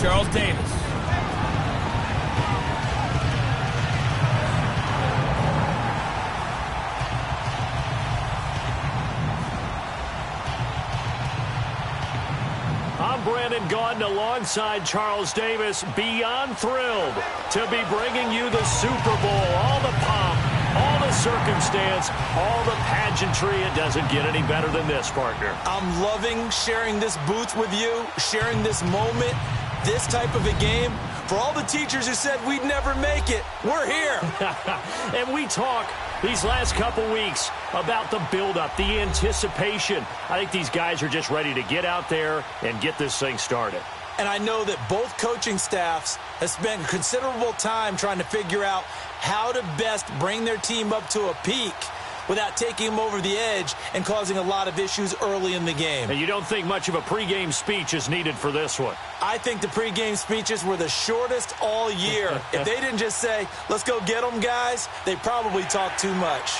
Charles Davis. I'm Brandon Gaudin alongside Charles Davis, beyond thrilled to be bringing you the Super Bowl. All the pomp, all the circumstance, all the pageantry. It doesn't get any better than this, partner. I'm loving sharing this booth with you, sharing this moment, this type of a game. For all the teachers who said we'd never make it, we're here. And we talk these last couple weeks about the buildup, the anticipation. I think these guys are just ready to get out there and get this thing started. And I know that both coaching staffs have spent considerable time trying to figure out how to best bring their team up to a peak without taking them over the edge and causing a lot of issues early in the game. And you don't think much of a pregame speech is needed for this one? I think the pregame speeches were the shortest all year. If they didn't just say, let's go get them, guys, they probably talked too much.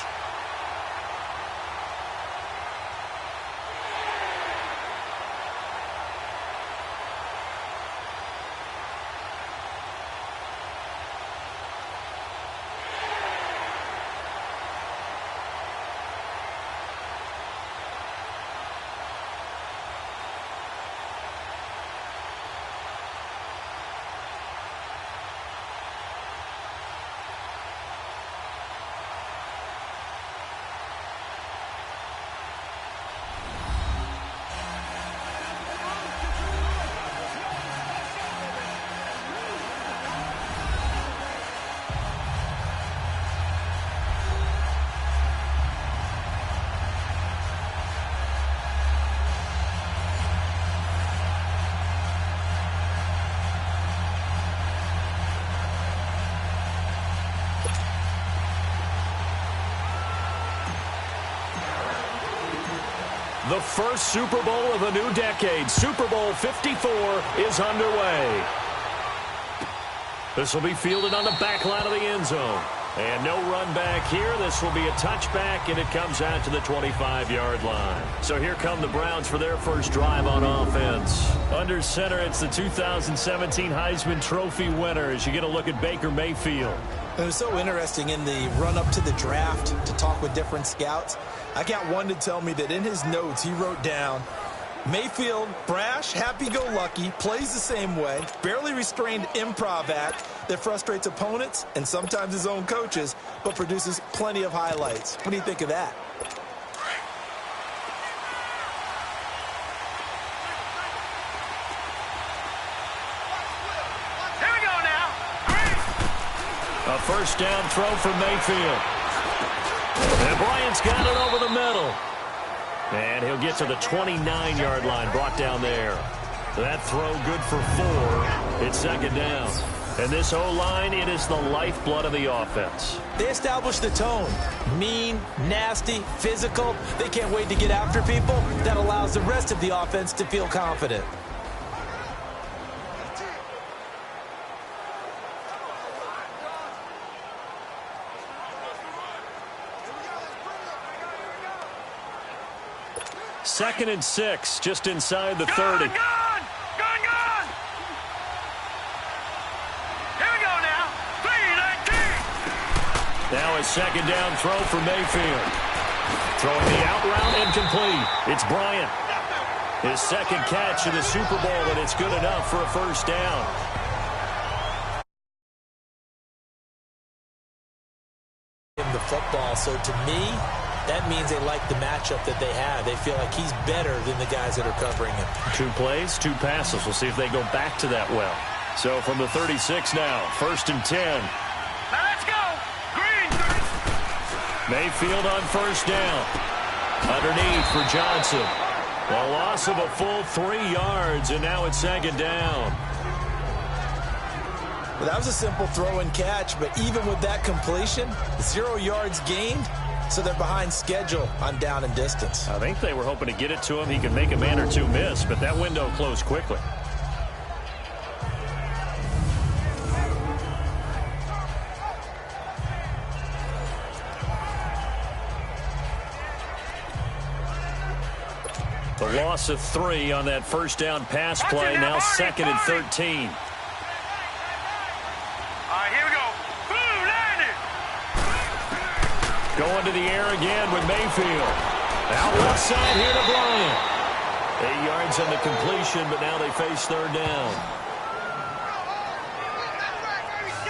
The first Super Bowl of a new decade, Super Bowl 54, is underway. This will be fielded on the back line of the end zone. And no run back here. This will be a touchback, and it comes out to the 25-yard line. So here come the Browns for their first drive on offense. Under center, it's the 2017 Heisman Trophy winner as you get a look at Baker Mayfield. It was so interesting in the run-up to the draft to talk with different scouts. I got one to tell me that in his notes he wrote down, Mayfield, brash, happy-go-lucky, plays the same way, barely restrained improv act that frustrates opponents and sometimes his own coaches, but produces plenty of highlights. What do you think of that? Here we go now. A first down throw for Mayfield. And Bryant's got it over the middle. And he'll get to the 29-yard line, brought down there. That throw good for 4. It's second down. And this O-line, it is the lifeblood of the offense. They established the tone. Mean, nasty, physical. They can't wait to get after people. That allows the rest of the offense to feel confident. Second and 6, just inside the 30. Gone! Here we go now. 3-19. Now a second down throw for Mayfield. Throwing the out route, incomplete. It's Bryant. His second catch in the Super Bowl, and it's good enough for a first down. In the football, so to me, that means they like the matchup that they have. They feel like he's better than the guys that are covering him. 2 plays, 2 passes. We'll see if they go back to that well. So from the 36 now, first and 10. Now let's go. Green. Mayfield on first down. Underneath for Johnson. A loss of a full 3 yards, and now it's second down. Well, that was a simple throw and catch, but even with that completion, 0 yards gained. So they're behind schedule on down and distance. I think they were hoping to get it to him. He could make a man or 2 miss, but that window closed quickly. loss of 3 on that first down pass play. Now 2nd and 13. All right, here we go. Boom, landed. Going to the air again with Mayfield. Out left side here to Bryant. 8 yards on the completion, but now they face 3rd down.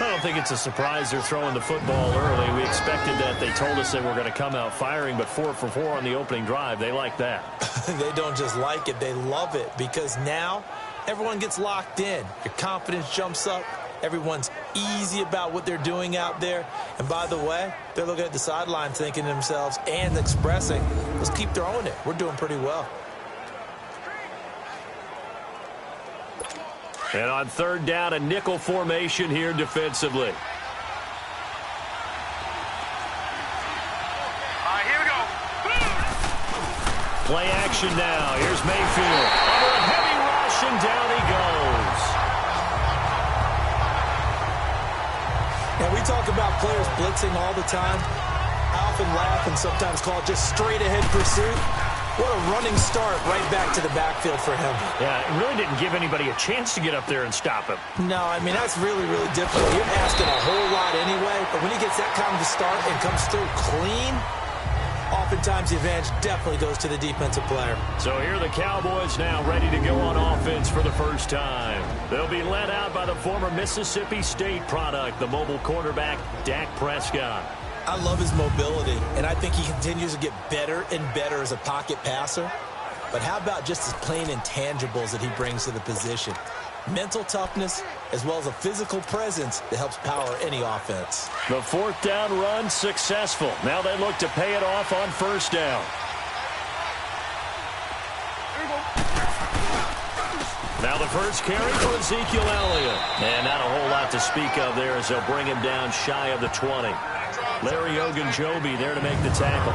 I don't think it's a surprise they're throwing the football early. We expected that. They told us they were going to come out firing, but 4 for 4 on the opening drive. They like that. They don't just like it. They love it because now everyone gets locked in. Your confidence jumps up. Everyone's easy about what they're doing out there. And by the way, they're looking at the sideline thinking to themselves and expressing, let's keep throwing it. We're doing pretty well. And on 3rd down, a nickel formation here defensively. All right, here we go. Boom. Play action now. Here's Mayfield. Under a heavy rush, and down he goes. Now, we talk about players blitzing all the time. I often laugh and sometimes call it just straight-ahead pursuit. What a running start right back to the backfield for him. Yeah, it really didn't give anybody a chance to get up there and stop him. No, I mean, that's really, really difficult. You're asking a whole lot anyway, but when he gets that kind of a start and comes through clean, oftentimes the advantage definitely goes to the defensive player. So here are the Cowboys now ready to go on offense for the first time. They'll be led out by the former Mississippi State product, the mobile quarterback, Dak Prescott. I love his mobility, and I think he continues to get better and better as a pocket passer. But how about just his plain intangibles that he brings to the position? Mental toughness, as well as a physical presence that helps power any offense. The 4th down run successful. Now they look to pay it off on 1st down. Now the first carry for Ezekiel Elliott. And not a whole lot to speak of there as they'll bring him down shy of the 20. Larry Ogunjobi there to make the tackle.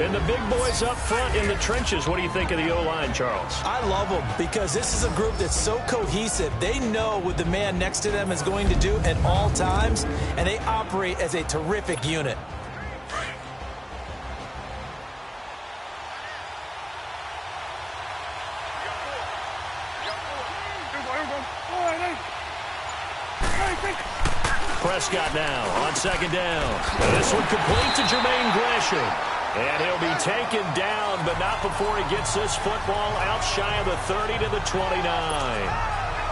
And the big boys up front in the trenches. What do you think of the O-line, Charles? I love them because this is a group that's so cohesive. They know what the man next to them is going to do at all times, and they operate as a terrific unit. Prescott now on 2nd down. This one complete to Jermaine Gresham. And he'll be taken down, but not before he gets this football out shy of the 30 to the 29.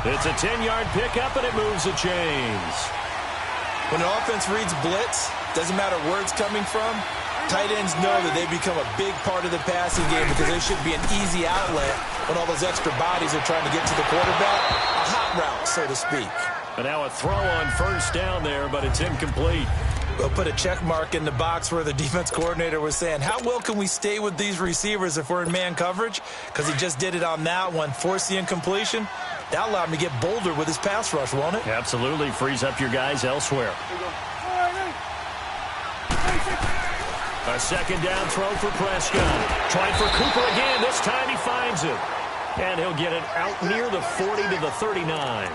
It's a 10-yard pickup, and it moves the chains. When an offense reads blitz, doesn't matter where it's coming from, tight ends know that they become a big part of the passing game because they should be an easy outlet when all those extra bodies are trying to get to the quarterback. A hot route, so to speak. And now a throw on 1st down there, but it's incomplete. We'll put a check mark in the box where the defense coordinator was saying, how well can we stay with these receivers if we're in man coverage? Because he just did it on that one, forced the incompletion. That allowed him to get bolder with his pass rush, won't it? Absolutely. Frees up your guys elsewhere. A 2nd down throw for Prescott. Trying for Cooper again. This time he finds it. And he'll get it out near the 40 to the 39.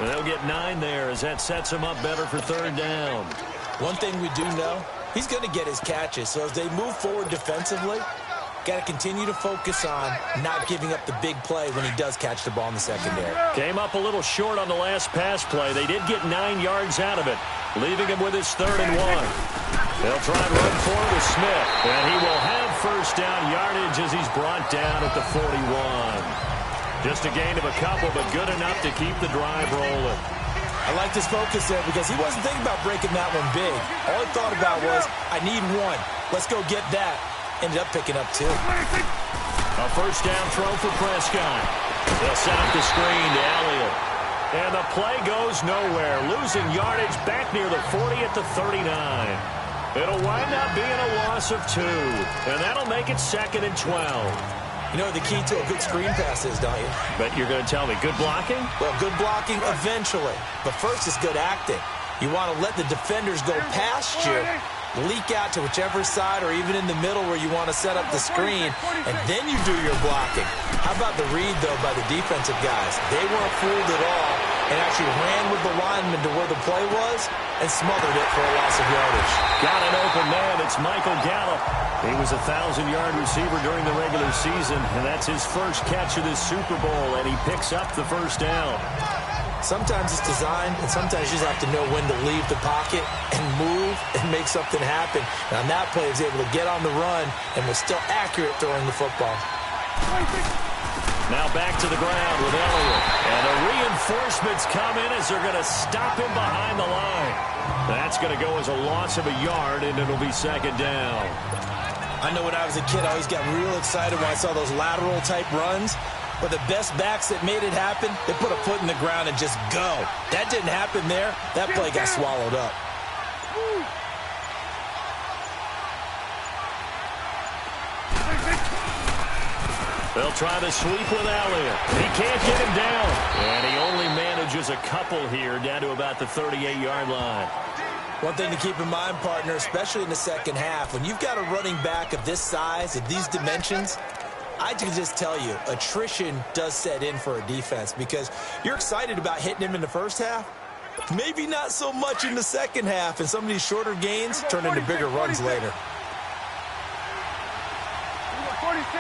And they'll get 9 there as that sets him up better for 3rd down. One thing we do know, he's going to get his catches. So as they move forward defensively, got to continue to focus on not giving up the big play when he does catch the ball in the secondary. Came up a little short on the last pass play. They did get 9 yards out of it, leaving him with his 3rd and 1. They'll try and run forward with Smith, and he will have 1st down yardage as he's brought down at the 41. Just a gain of a couple, but good enough to keep the drive rolling. I like this focus there because he wasn't thinking about breaking that one big. All he thought about was, I need 1. Let's go get that. Ended up picking up 2. A 1st down throw for Prescott. They'll set up the screen to Elliott. And the play goes nowhere. Losing yardage back near the 40 at the 39. It'll wind up being a loss of 2. And that'll make it 2nd and 12. You know the key to a good screen pass is, don't you? But you're going to tell me, good blocking? Well, good blocking eventually. But first is good acting. You want to let the defenders go past you, leak out to whichever side or even in the middle where you want to set up the screen, and then you do your blocking. How about the read, though, by the defensive guys? They weren't fooled at all. and actually ran with the lineman to where the play was and smothered it for a loss of yardage. Got an open man. It's Michael Gallup. He was a 1,000-yard receiver during the regular season, and that's his first catch of this Super Bowl, and he picks up the first down. Sometimes it's designed, and sometimes you just have to know when to leave the pocket and move and make something happen. And on that play, he was able to get on the run and was still accurate throwing the football. Now back to the ground with Elliott. And the reinforcements come in as they're going to stop him behind the line. That's going to go as a loss of a yard, and it'll be second down. I know when I was a kid, I always got real excited when I saw those lateral-type runs. But the best backs that made it happen, they put a foot in the ground and just go. That didn't happen there. That play got swallowed up. They'll try the sweep with Elliott. He can't get him down. And he only manages a couple here down to about the 38-yard line. One thing to keep in mind, partner, especially in the second half, when you've got a running back of this size, of these dimensions, I can just tell you, attrition does set in for a defense because you're excited about hitting him in the first half. Maybe not so much in the second half, and some of these shorter gains turn into bigger runs later. 46.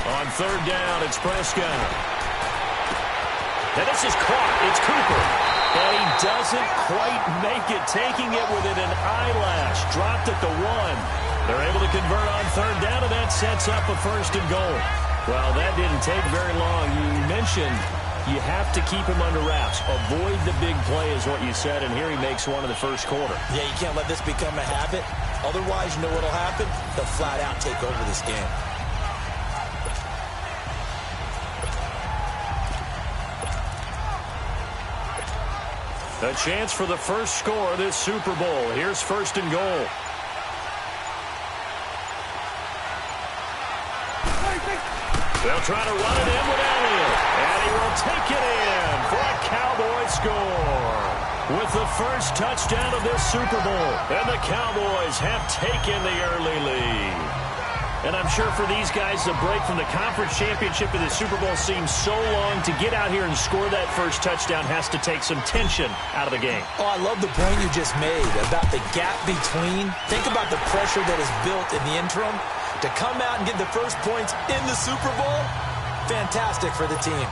On third down, it's Prescott. And this is caught. It's Cooper. And he doesn't quite make it, taking it within an eyelash. Dropped at the 1. They're able to convert on third down, and that sets up a first and goal. Well, that didn't take very long. You mentioned you have to keep him under wraps. Avoid the big play is what you said, and here he makes one in the first quarter. Yeah, you can't let this become a habit. Otherwise, you know what will happen? They'll flat out take over this game. A chance for the first score of this Super Bowl. Here's first and goal. They'll try to run it in with Elliott. And he will take it in for a Cowboy score. With the first touchdown of this Super Bowl. And the Cowboys have taken the early lead. And I'm sure for these guys, the break from the conference championship to the Super Bowl seems so long. To get out here and score that first touchdown has to take some tension out of the game. Oh, I love the point you just made about the gap between. Think about the pressure that is built in the interim. To come out and get the first points in the Super Bowl, fantastic for the team.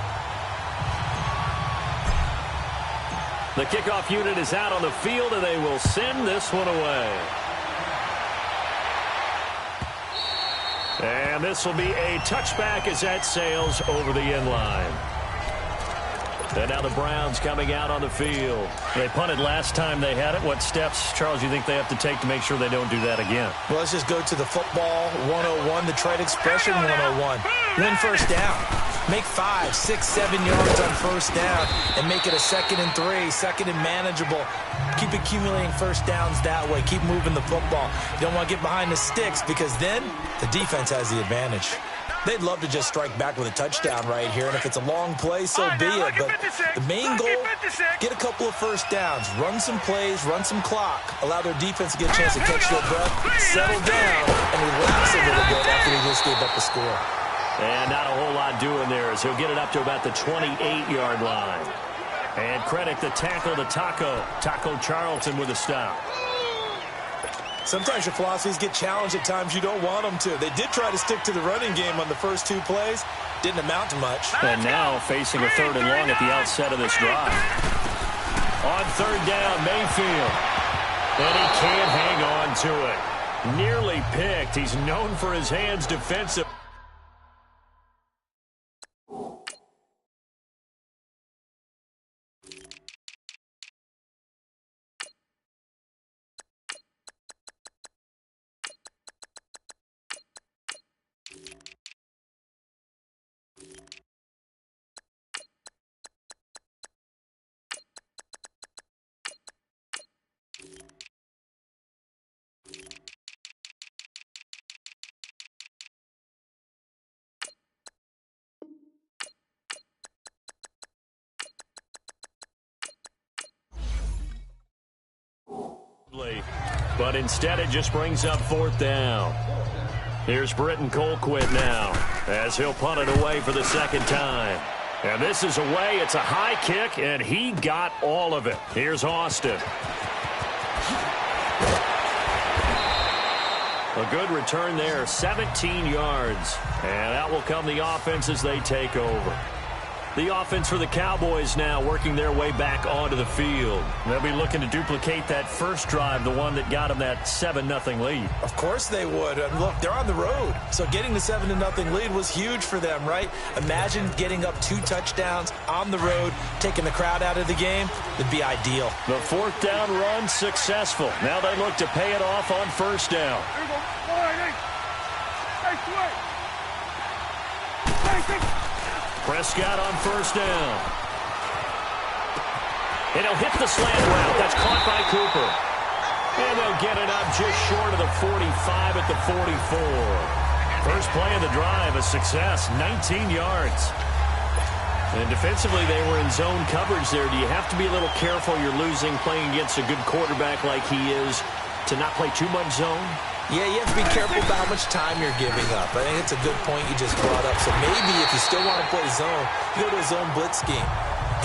The kickoff unit is out on the field, and they will send this one away. And this will be a touchback as that sails over the end line. And now the Browns coming out on the field. They punted last time they had it. What steps, Charles, you think they have to take to make sure they don't do that again? Well, let's just go to the football 101, the trade expression 101. Win first down. Make 5, 6, 7 yards on first down and make it a 2nd and 3, second and manageable. Keep accumulating first downs that way. Keep moving the football. You don't want to get behind the sticks because then the defense has the advantage. They'd love to just strike back with a touchdown right here, and if it's a long play, so be it. But the main goal, get a couple of first downs, run some plays, run some clock, allow their defense to get a chance to catch their breath, settle down, and relax a little bit after they just gave up the score. And not a whole lot doing there as he'll get it up to about the 28-yard line. And credit the tackle to Taco Charlton with a stop. Sometimes your philosophies get challenged at times you don't want them to. They did try to stick to the running game on the first 2 plays. Didn't amount to much. And now facing a 3rd and long at the outset of this drive. On 3rd down, Mayfield. And he can't hang on to it. Nearly picked. He's known for his hands defensive. But instead it just brings up 4th down. Here's Britton Colquitt now as he'll punt it away for the 2nd time. And this is away. It's a high kick, and he got all of it. Here's Austin. A good return there, 17 yards. And out will come the offense as they take over. The offense for the Cowboys now working their way back onto the field. They'll be looking to duplicate that first drive, the one that got them that 7-0 lead. Of course they would. And look, they're on the road. So getting the 7-0 lead was huge for them, right? Imagine getting up 2 touchdowns on the road, taking the crowd out of the game. It'd be ideal. The fourth down run successful. Now they look to pay it off on first down. Prescott on first down. And he'll hit the slant route. That's caught by Cooper. And they'll get it up just short of the 45 at the 44. First play of the drive, a success, 19 yards. And defensively, they were in zone coverage there. Do you have to be a little careful you're losing playing against a good quarterback like he is to not play too much zone? Yeah, you have to be careful about how much time you're giving up. I think it's a good point you just brought up. So maybe if you still want to play zone, you go to a zone blitz scheme.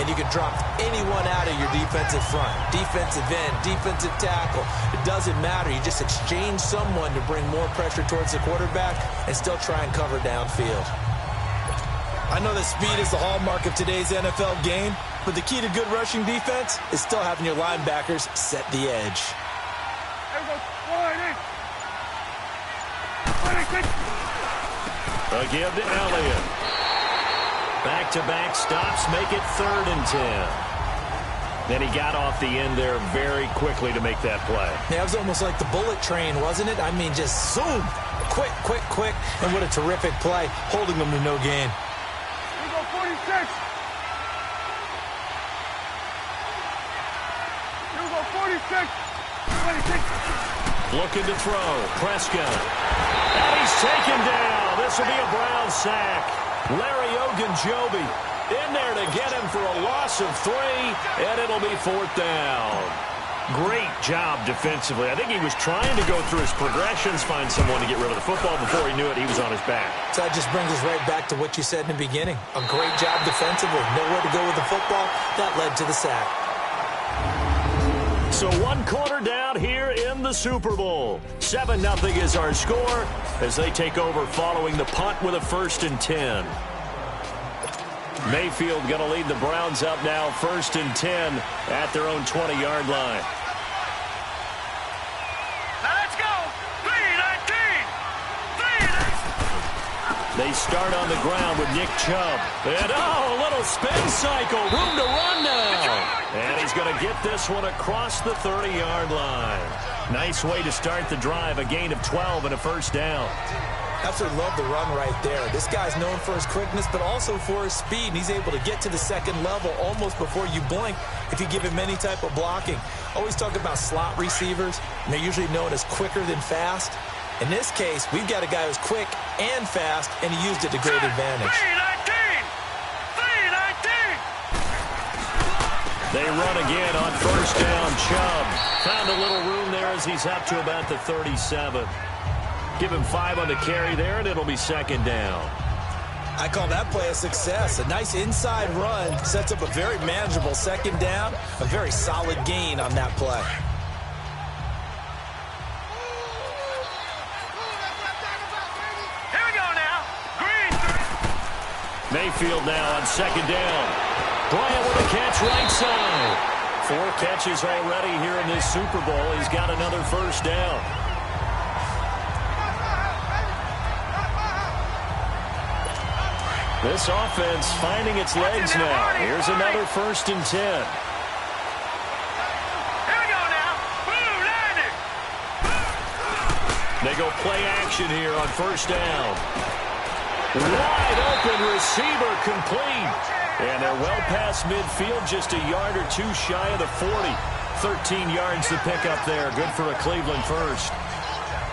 And you can drop anyone out of your defensive front. Defensive end, defensive tackle. It doesn't matter. You just exchange someone to bring more pressure towards the quarterback and still try and cover downfield. I know that speed is the hallmark of today's NFL game, but the key to good rushing defense is still having your linebackers set the edge. A give to Elliott. Back-to-back stops make it 3rd and 10. Then he got off the end there very quickly to make that play. Yeah, it was almost like the bullet train, wasn't it? I mean, just zoom. Quick, quick, quick. And what a terrific play, holding them to no gain. Here we go, 46. Here we go, 46. 26. Looking to throw. Prescott. And he's taken down. This will be a Brown sack. Larry Ogunjobi in there to get him for a loss of 3, and it'll be 4th down. Great job defensively. I think he was trying to go through his progressions, find someone to get rid of the football. Before he knew it, he was on his back. So that just brings us right back to what you said in the beginning. A great job defensively. Nowhere to go with the football. That led to the sack. So 1 quarter down here in the Super Bowl. 7-0 is our score as they take over following the punt with a 1st and 10. Mayfield going to lead the Browns up now 1st and 10 at their own 20-yard line. Now let's go. 3-19. They start on the ground with Nick Chubb. And, a little spin cycle. Room to run now. And he's going to get this one across the 30-yard line. Nice way to start the drive. A gain of 12 and a 1st down. Absolutely love the run right there. This guy's known for his quickness, but also for his speed. And he's able to get to the 2nd level almost before you blink if you give him any type of blocking. Always talk about slot receivers, and they're usually known as quicker than fast. In this case, we've got a guy who's quick and fast, and he used it to great advantage. 3-19. They run again on 1st down. Chubb found a little room there as he's up to about the 37. Give him 5 on the carry there, and it'll be 2nd down. I call that play a success. A nice inside run sets up a very manageable 2nd down. A very solid gain on that play. Here we go now. Green. Mayfield now on 2nd down. Bryant with a catch right side. 4 catches already here in this Super Bowl. He's got another 1st down. This offense finding its legs now. Here's another 1st and 10. Here we go now. Boom, landing. They go play action here on 1st down. Wide open receiver complete. And they're well past midfield, just a yard or 2 shy of the 40. 13 yards to pick up there. Good for a Cleveland 1st.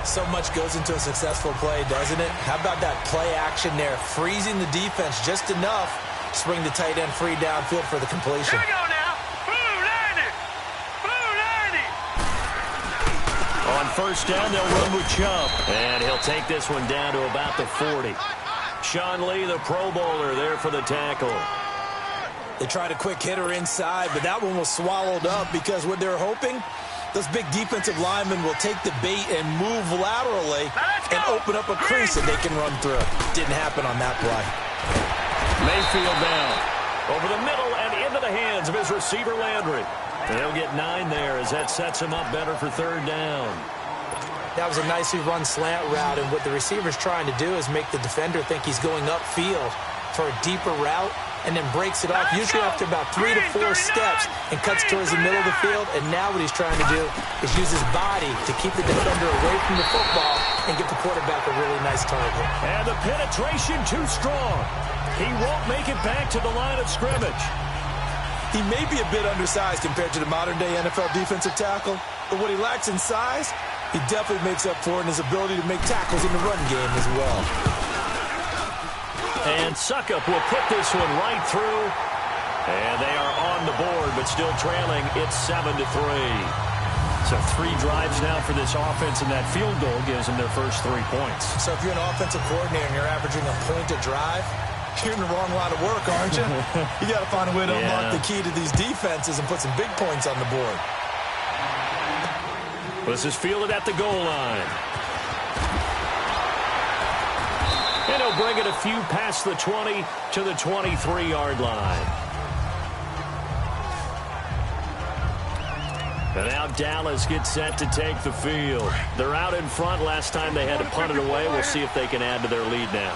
So much goes into a successful play, doesn't it? How about that play action there? Freezing the defense just enough to bring the tight end free downfield for the completion. Here we go now. Boom, landing. Boom, landing. On 1st down, they'll run with Chubb. And he'll take this one down to about the 40. Sean Lee, the Pro Bowler, there for the tackle. They tried a quick hitter inside, but that one was swallowed up because what they're hoping, those big defensive linemen will take the bait and move laterally and open up a crease that they can run through. Didn't happen on that play. Mayfield down. Over the middle and into the hands of his receiver, Landry. And he'll get 9 there as that sets him up better for third down. That was a nicely run slant route, and what the receiver's trying to do is make the defender think he's going upfield for a deeper route, and then breaks it off, usually after about 3 to 4 steps, and cuts towards the middle of the field. And now what he's trying to do is use his body to keep the defender away from the football and get the quarterback a really nice target. And the penetration too strong. He won't make it back to the line of scrimmage. He may be a bit undersized compared to the modern-day NFL defensive tackle, but what he lacks in size, he definitely makes up for in his ability to make tackles in the run game as well. And Succop will put this one right through. And they are on the board, but still trailing. It's 7-3. So 3 drives now for this offense, and that field goal gives them their first 3 points. So if you're an offensive coordinator and you're averaging a point a drive, you're in the wrong line of work, aren't you? You got to find a way to unlock the key to these defenses and put some big points on the board. This is fielded at the goal line. And he'll bring it a few past the 20 to the 23-yard line. And now Dallas gets set to take the field. They're out in front. Last time they had to punt it away. We'll see if they can add to their lead now.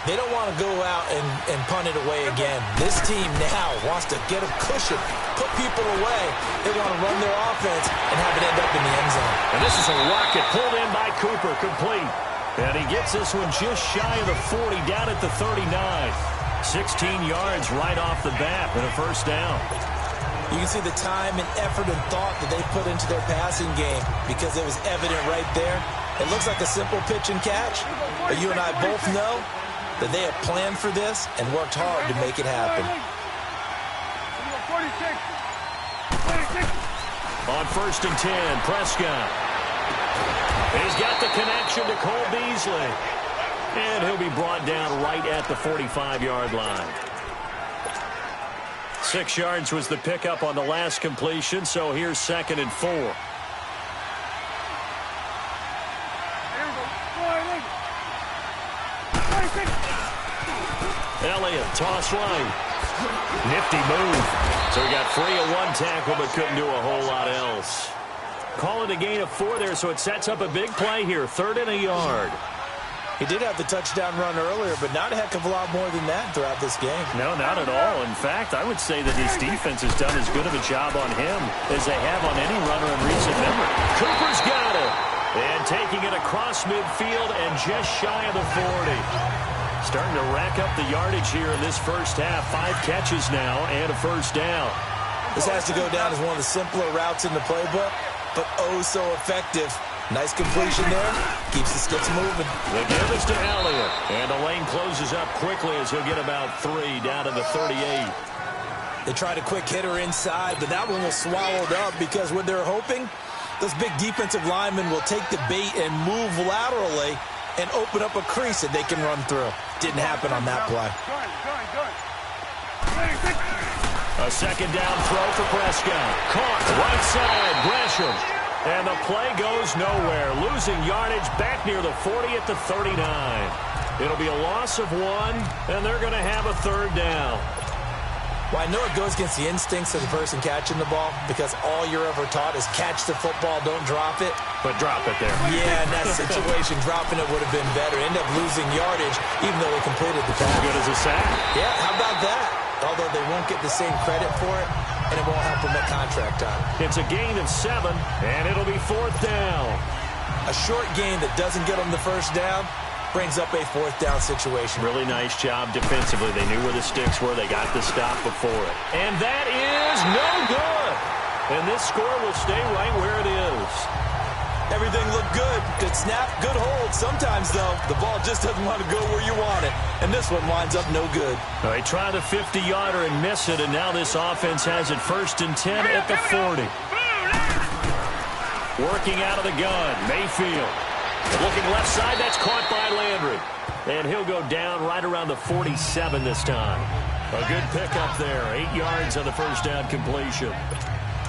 They don't want to go out and punt it away again. This team now wants to get a cushion, put people away. They want to run their offense and have it end up in the end zone. And this is a rocket pulled in by Cooper, complete. And he gets this one just shy of the 40, down at the 39. 16 yards right off the bat and a first down. You can see the time and effort and thought that they put into their passing game because it was evident right there. It looks like a simple pitch and catch, but you and I both know that they have planned for this and worked hard to make it happen. On 1st and 10, Prescott. He's got the connection to Cole Beasley. And he'll be brought down right at the 45-yard line. 6 yards was the pickup on the last completion, so here's 2nd and 4. Elliott, toss right. Nifty move. So he got free of 1 tackle, but couldn't do a whole lot else. Call it a gain of 4 there, so it sets up a big play here. 3rd and a yard. He did have the touchdown run earlier, but not a heck of a lot more than that throughout this game. No, not at all. In fact, I would say that his defense has done as good of a job on him as they have on any runner in recent memory. Cooper's got it. And taking it across midfield and just shy of the 40. Starting to rack up the yardage here in this first half. 5 catches now and a first down. This has to go down as one of the simpler routes in the playbook, but oh so effective. Nice completion there. Keeps the sticks moving. The give is to Elliott. And the lane closes up quickly as he'll get about 3 down to the 38. They tried a quick hitter inside, but that one was swallowed up because what they're hoping, those big defensive linemen will take the bait and move laterally and open up a crease that they can run through. Didn't happen on that play. A 2nd down throw for Prescott. Caught right side, Gresham. And the play goes nowhere. Losing yardage back near the 40 at the 39. It'll be a loss of 1, and they're going to have a 3rd down. Well, I know it goes against the instincts of the person catching the ball because all you're ever taught is catch the football, don't drop it. But drop it there. Yeah, in that situation, dropping it would have been better. End up losing yardage even though they completed the pass. As good as a sack. Yeah, how about that? Although they won't get the same credit for it, and it won't help them at contract time. It's a gain of 7, and it'll be 4th down. A short gain that doesn't get them the first down brings up a 4th down situation. Really nice job defensively. They knew where the sticks were. They got the stop before it. And that is no good. And this score will stay right where it is. Everything looked good. Good snap, good hold. Sometimes, though, the ball just doesn't want to go where you want it. And this one winds up no good. They try the 50-yarder and miss it, and now this offense has it 1st and 10 at the 40. Working out of the gun, Mayfield. Looking left side, that's caught by Landry. And he'll go down right around the 47 this time. A good pickup there. 8 yards on the first down completion.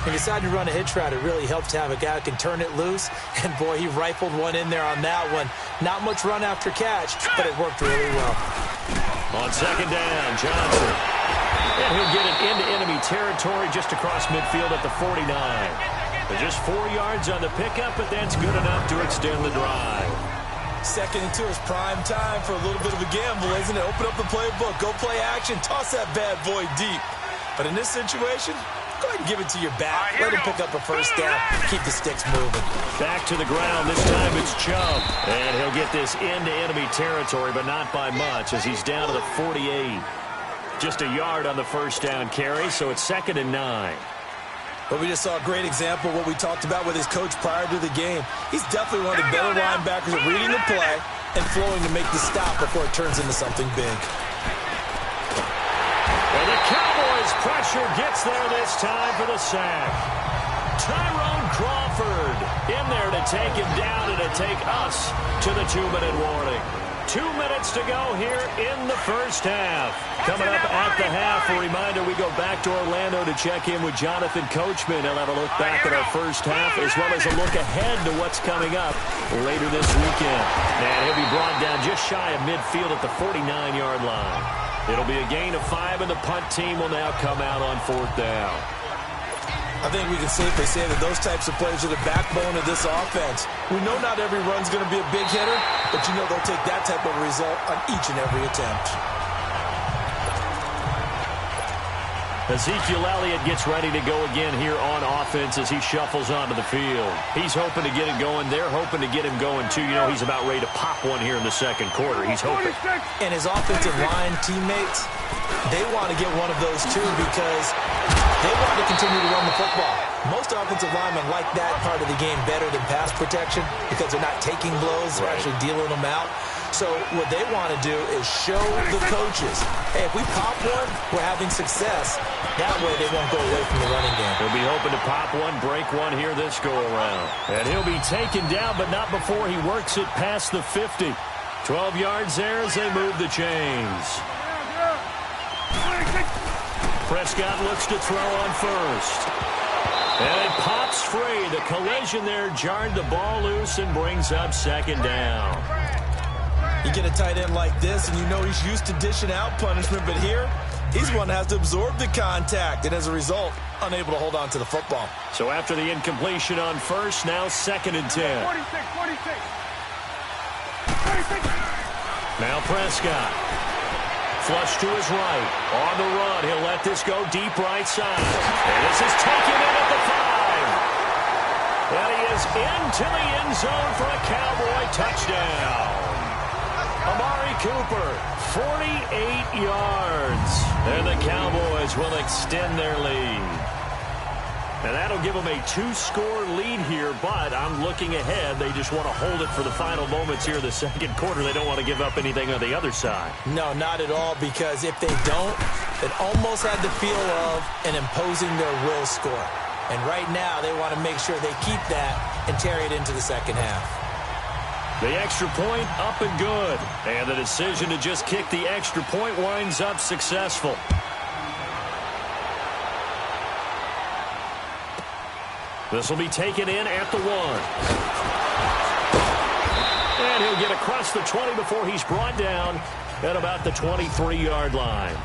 He decided to run a hitch route. It really helps to have a guy who can turn it loose. And, boy, he rifled one in there on that one. Not much run after catch, but it worked really well. On second down, Johnson. And he'll get it into enemy territory just across midfield at the 49. Just 4 yards on the pickup, but that's good enough to extend the drive. Second and 2 is prime time for a little bit of a gamble, isn't it? Open up the playbook, go play action, toss that bad boy deep. But in this situation, go ahead and give it to your back. Let him pick up a first down. Keep the sticks moving. Back to the ground. This time it's Chubb. And he'll get this into enemy territory, but not by much as he's down to the 48. Just a yard on the first down carry, so it's 2nd and 9. But we just saw a great example of what we talked about with his coach prior to the game. He's definitely one of the better linebackers at reading the play and flowing to make the stop before it turns into something big. And the Cowboys' pressure gets there this time for the sack. Tyrone Crawford in there to take him down and to take us to the 2-minute warning. 2 minutes to go here in the first half. Coming up at the half, a reminder, we go back to Orlando to check in with Jonathan Coachman. He'll have a look back at our first half as well as a look ahead to what's coming up later this weekend. And he'll be brought down just shy of midfield at the 49-yard line. It'll be a gain of 5, and the punt team will now come out on 4th down. I think we can safely say that those types of plays are the backbone of this offense. We know not every run's going to be a big hitter, but you know they'll take that type of result on each and every attempt. Ezekiel Elliott gets ready to go again here on offense as he shuffles onto the field. He's hoping to get it going. They're hoping to get him going, too. You know, he's about ready to pop one here in the second quarter. He's hoping. And his offensive line teammates, they want to get one of those, too, because they want to continue to run the football. Most offensive linemen like that part of the game better than pass protection because they're not taking blows. They're actually dealing them out. So what they want to do is show the coaches, hey, if we pop one, we're having success. That way they won't go away from the running game. He'll be hoping to pop one, break one here this go-around. And he'll be taken down, but not before he works it past the 50. 12 yards there as they move the chains. Prescott looks to throw on first. And it pops free. The collision there jarred the ball loose and brings up 2nd down. You get a tight end like this, and you know he's used to dishing out punishment, but here, he's one that has to absorb the contact, and as a result, unable to hold on to the football. So after the incompletion on first, now 2nd and 10. 46. Now Prescott. Flush to his right. On the run, he'll let this go deep right side. And this is taken in at the 5. And he is into the end zone for a Cowboy touchdown. Amari Cooper, 48 yards. And the Cowboys will extend their lead. And that'll give them a 2-score lead here, but I'm looking ahead. They just want to hold it for the final moments here in the second quarter. They don't want to give up anything on the other side. No, not at all, because if they don't, it almost had the feel of an imposing their will score. And right now, they want to make sure they keep that and carry it into the second half. The extra point up and good. And the decision to just kick the extra point winds up successful. This will be taken in at the 1. And he'll get across the 20 before he's brought down at about the 23-yard line.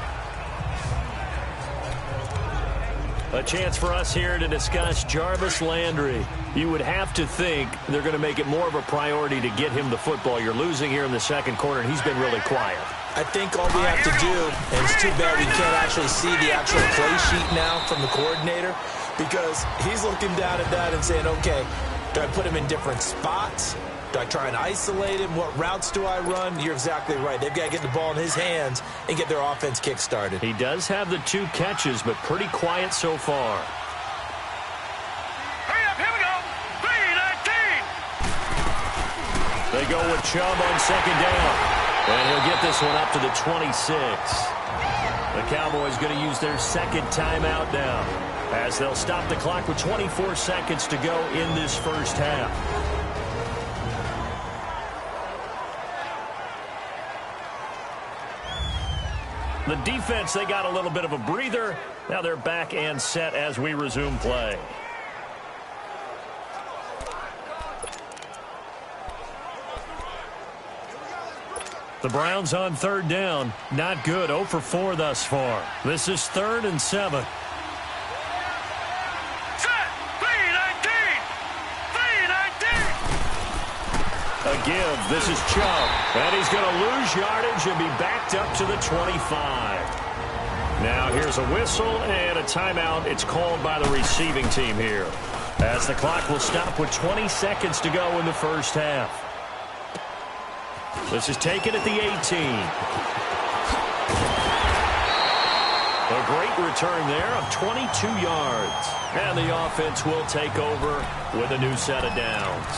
A chance for us here to discuss Jarvis Landry. You would have to think they're going to make it more of a priority to get him the football. You're losing here in the second quarter, and he's been really quiet. I think all we have to do, and it's too bad we can't actually see the actual play sheet now from the coordinator, because he's looking down at that and saying, okay, do I put him in different spots? Do I try and isolate him? What routes do I run? You're exactly right. They've got to get the ball in his hands and get their offense kick-started. He does have the 2 catches, but pretty quiet so far. Hurry up, here we go. 3-19. They go with Chubb on second down. And he'll get this one up to the 26. The Cowboys going to use their second timeout now, as they'll stop the clock with 24 seconds to go in this first half. The defense, they got a little bit of a breather. Now they're back and set as we resume play. The Browns on third down. Not good. 0 for 4 thus far. This is 3rd and 7. A give. This is Chubb. And he's going to lose yardage and be backed up to the 25. Now here's a whistle and a timeout. It's called by the receiving team here, as the clock will stop with 20 seconds to go in the first half. This is taken at the 18. A great return there of 22 yards. And the offense will take over with a new set of downs.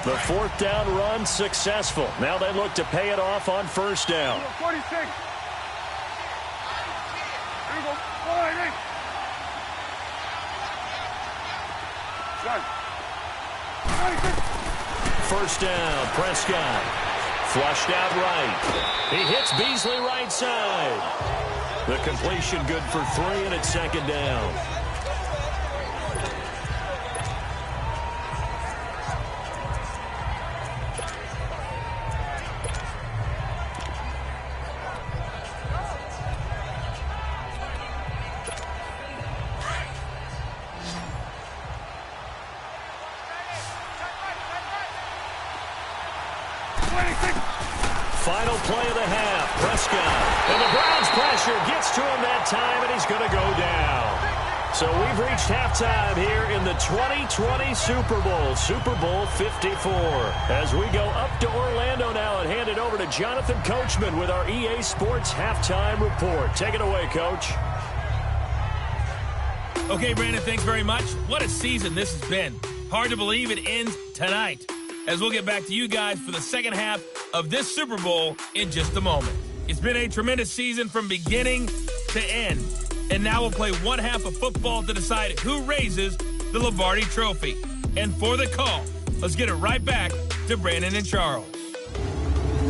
The 4th down run successful. Now they look to pay it off on 1st down. 46. There we go. 46. Done. 1st down, Prescott. Flushed out right. He hits Beasley right side. The completion good for 3, and it's 2nd down. Final play of the half. Prescott. And the Browns pressure gets to him that time, and he's going to go down. So we've reached halftime here in the 2020 Super Bowl. Super Bowl 54. As we go up to Orlando now and hand it over to Jonathan Coachman with our EA Sports Halftime Report. Take it away, Coach. Okay, Brandon, thanks very much. What a season this has been. Hard to believe it ends tonight, as we'll get back to you guys for the second half of this Super Bowl in just a moment. It's been a tremendous season from beginning to end. And now we'll play one half of football to decide who raises the Lombardi Trophy. And for the call, let's get it right back to Brandon and Charles.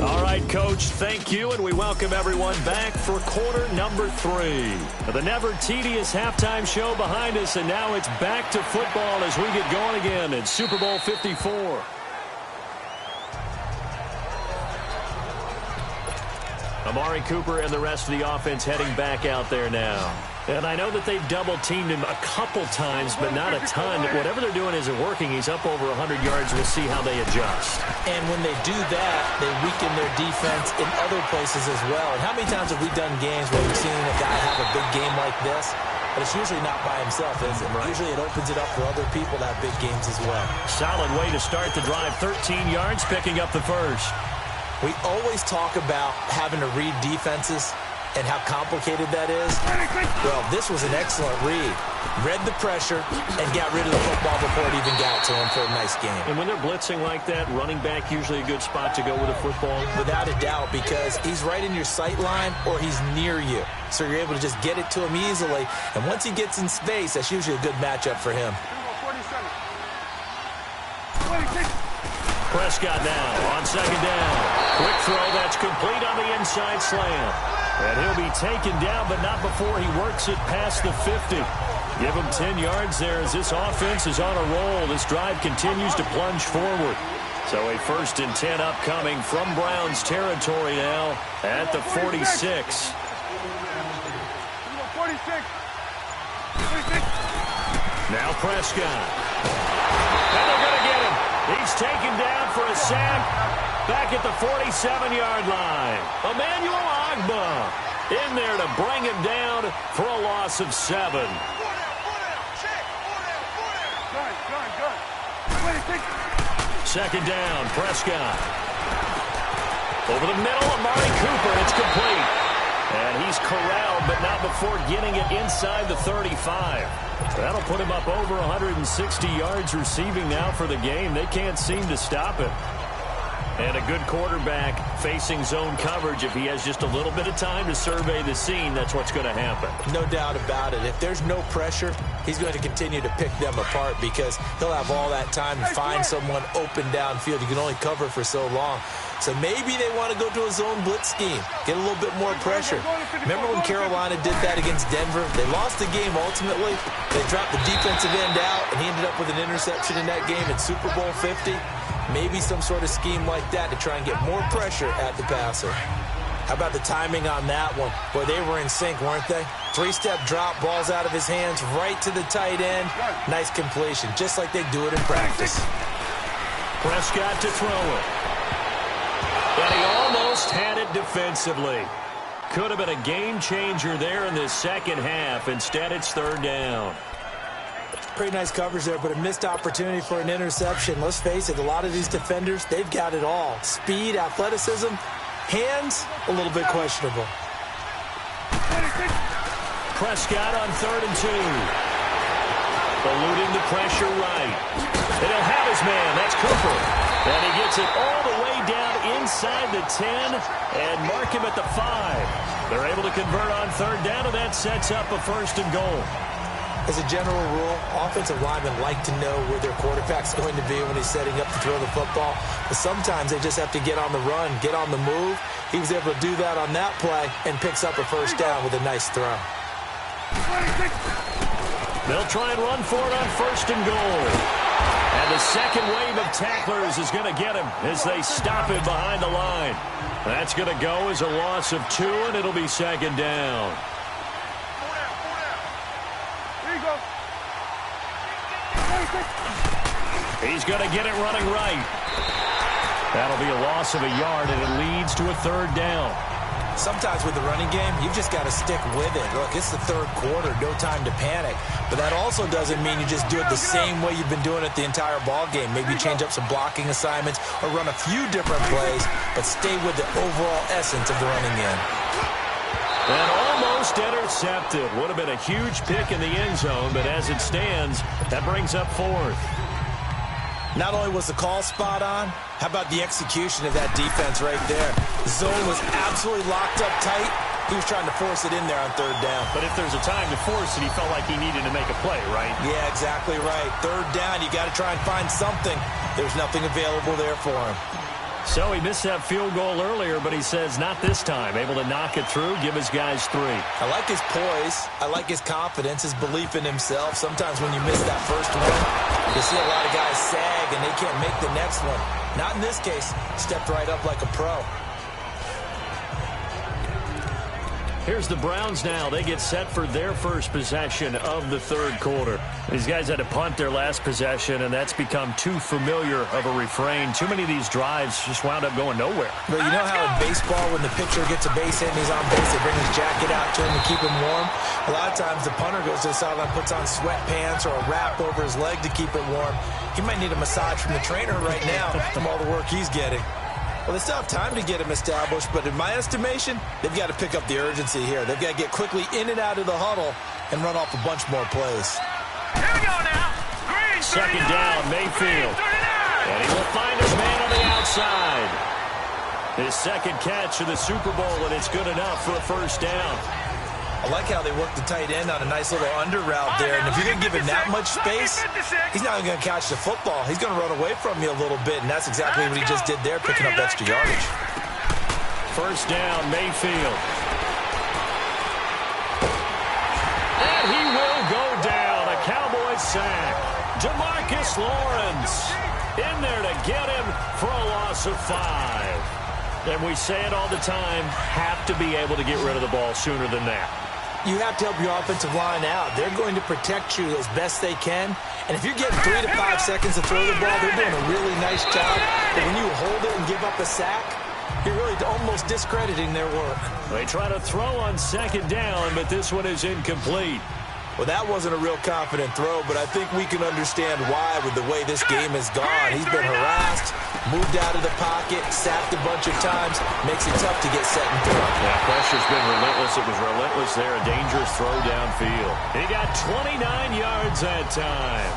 All right, Coach, thank you, and we welcome everyone back for quarter number 3. The never-tedious halftime show behind us, and now it's back to football as we get going again in Super Bowl 54. Amari Cooper and the rest of the offense heading back out there now. And I know that they've double-teamed him a couple times, but not a ton. Whatever they're doing isn't working. He's up over 100 yards. We'll see how they adjust. And when they do that, they weaken their defense in other places as well. And how many times have we done games where we've seen a guy have a big game like this? But it's usually not by himself, is it? Right. Usually it opens it up for other people to have big games as well. Solid way to start the drive. 13 yards, picking up the first. We always talk about having to read defenses and how complicated that is. Well, this was an excellent read. Read the pressure and got rid of the football before it even got to him for a nice game. And when they're blitzing like that, running back usually a good spot to go with a football? Without a doubt, because he's right in your sight line or he's near you. So you're able to just get it to him easily. And once he gets in space, that's usually a good matchup for him. 46. Prescott now on 2nd down. Quick throw that's complete on the inside slant. And he'll be taken down, but not before he works it past the 50. Give him 10 yards there as this offense is on a roll. This drive continues to plunge forward. So a 1st and 10 upcoming from Browns territory now at the 46. 46. Now Prescott. And they're going to get him. He's taken down for a sack. Back at the 47-yard line. Emmanuel Ogbah in there to bring him down for a loss of 7. Second down, Prescott. Over the middle, Amari Cooper. It's complete. And he's corralled, but not before getting it inside the 35. That'll put him up over 160 yards receiving now for the game. They can't seem to stop it. And a good quarterback facing zone coverage. If he has just a little bit of time to survey the scene, that's what's going to happen. No doubt about it. If there's no pressure, he's going to continue to pick them apart because he'll have all that time to find someone open downfield. You can only cover for so long. So maybe they want to go to a zone blitz scheme, get a little bit more pressure. Remember when Carolina did that against Denver? They lost the game ultimately. They dropped the defensive end out, and he ended up with an interception in that game in Super Bowl 50. Maybe some sort of scheme like that to try and get more pressure at the passer. How about the timing on that one? Boy, they were in sync, weren't they? Three-step drop, balls out of his hands, right to the tight end. Nice completion, just like they do it in practice. Prescott to throw it. And he almost had it defensively. Could have been a game changer there in this second half. Instead, it's third down. Pretty nice coverage there, but a missed opportunity for an interception. Let's face it, a lot of these defenders, they've got it all. Speed, athleticism, hands, a little bit questionable. Prescott on 3rd and 2. Eluding the pressure right. And he'll have his man. That's Cooper. And he gets it all the way down inside the 10 and mark him at the 5. They're able to convert on 3rd down, and that sets up a 1st and goal. As a general rule, offensive linemen like to know where their quarterback's going to be when he's setting up to throw the football. But sometimes they just have to get on the run, get on the move. He was able to do that on that play and picks up a 1st down with a nice throw. They'll try and run for it on 1st and goal. And the second wave of tacklers is going to get him as they stop him behind the line. That's going to go as a loss of 2, and it'll be 2nd down. He's going to get it running right. That'll be a loss of a yard, and it leads to a 3rd down. Sometimes with the running game, you've just got to stick with it. Look, it's the 3rd quarter, no time to panic. But that also doesn't mean you just do it the same way you've been doing it the entire ball game. Maybe change up some blocking assignments or run a few different plays, but stay with the overall essence of the running game. And almost intercepted. Would have been a huge pick in the end zone, but as it stands, that brings up 4th. Not only was the call spot on, how about the execution of that defense right there? The zone was absolutely locked up tight. He was trying to force it in there on 3rd down. But if there's a time to force it, he felt like he needed to make a play, right? Yeah, exactly right. 3rd down, you got to try and find something. There's nothing available there for him. So he missed that field goal earlier, but he says not this time. Able to knock it through, give his guys 3. I like his poise. I like his confidence, his belief in himself. Sometimes when you miss that first one, you see a lot of guys sag and they can't make the next one. Not in this case. Stepped right up like a pro. Here's the Browns now. They get set for their first possession of the 3rd quarter. These guys had to punt their last possession, and that's become too familiar of a refrain. Too many of these drives just wound up going nowhere. But you know how in baseball, when the pitcher gets a base hit and he's on base, they bring his jacket out to him to keep him warm? A lot of times the punter goes to the sideline, puts on sweatpants or a wrap over his leg to keep it warm. He might need a massage from the trainer right now from all the work he's getting. Well, they still have time to get him established, but in my estimation, they've got to pick up the urgency here. They've got to get quickly in and out of the huddle and run off a bunch more plays. Here we go now. Green, 2nd down, Mayfield. And he will find his man on the outside. His 2nd catch of the Super Bowl, and it's good enough for a 1st down. I like how they work the tight end on a nice little under route there. And if you're going to give him that much space, he's not even going to catch the football. He's going to run away from you a little bit, and that's exactly what he just did there, picking up extra yardage. 1st down, Mayfield. And he will go down. A Cowboys sack. Demarcus Lawrence in there to get him for a loss of 5. And we say it all the time, have to be able to get rid of the ball sooner than that. You have to help your offensive line out. They're going to protect you as best they can. And if you're getting 3 to 5 seconds to throw the ball, they're doing a really nice job. But when you hold it and give up a sack, you're really almost discrediting their work. They try to throw on 2nd down, but this one is incomplete. Well, that wasn't a real confident throw, but I think we can understand why with the way this game has gone. He's been harassed, moved out of the pocket, sacked a bunch of times, makes it tough to get set and throw. Yeah, pressure's been relentless. It was relentless there, a dangerous throw downfield. He got 29 yards that time.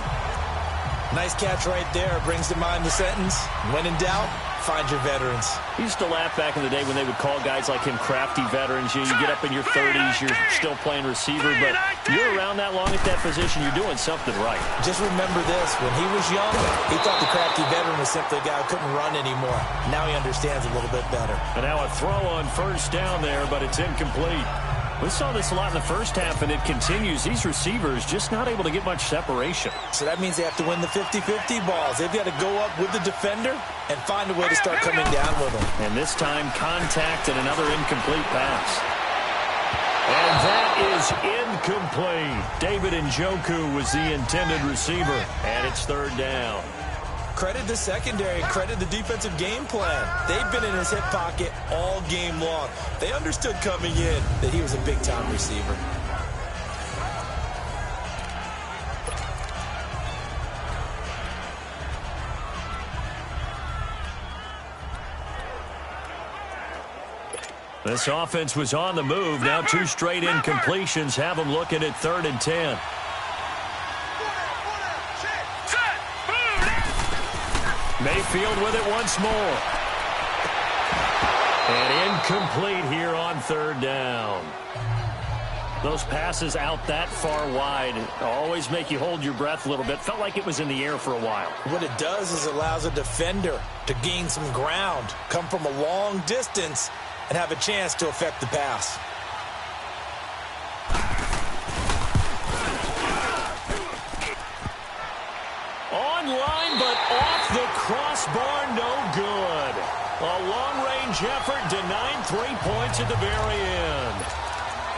Nice catch right there. Brings to mind the sentence, when in doubt, find your veterans. I used to laugh back in the day when they would call guys like him crafty veterans. You get up in your 30s, you're still playing receiver, but you're around that long at that position, you're doing something right. Just remember this. When he was young, he thought the crafty veteran was simply a guy who couldn't run anymore. Now he understands a little bit better. And now a throw on first down there, but it's incomplete. We saw this a lot in the first half, and it continues. These receivers just not able to get much separation. So that means they have to win the 50-50 balls. They've got to go up with the defender and find a way to start coming down with them. And this time, contact and another incomplete pass. And that is incomplete. David Njoku was the intended receiver, and it's third down. Credit the secondary, credit the defensive game plan. They've been in his hip pocket all game long. They understood coming in that he was a big-time receiver. This offense was on the move. Now 2 straight incompletions have them looking at 3rd and 10. Mayfield with it once more. And incomplete here on 3rd down. Those passes out that far wide always make you hold your breath a little bit. Felt like it was in the air for a while. What it does is it allows a defender to gain some ground, come from a long distance, and have a chance to affect the pass. Online, but off the crossbar, no good. A long-range effort denying 3 points at the very end.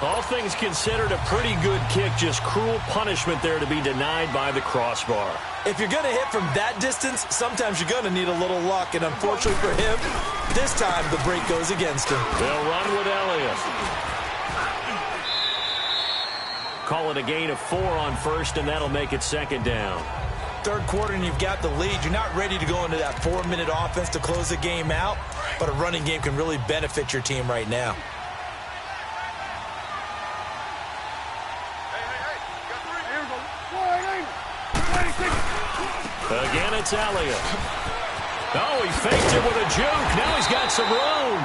All things considered, a pretty good kick, just cruel punishment there to be denied by the crossbar. If you're going to hit from that distance, sometimes you're going to need a little luck, and unfortunately for him, this time the break goes against him. They'll run with Elliott. Call it a gain of 4 on first, and that'll make it 2nd down. Third quarter and you've got the lead. You're not ready to go into that 4-minute offense to close the game out, but a running game can really benefit your team right now. Again, it's Elliott. Oh, he faked it with a juke. Now he's got some room.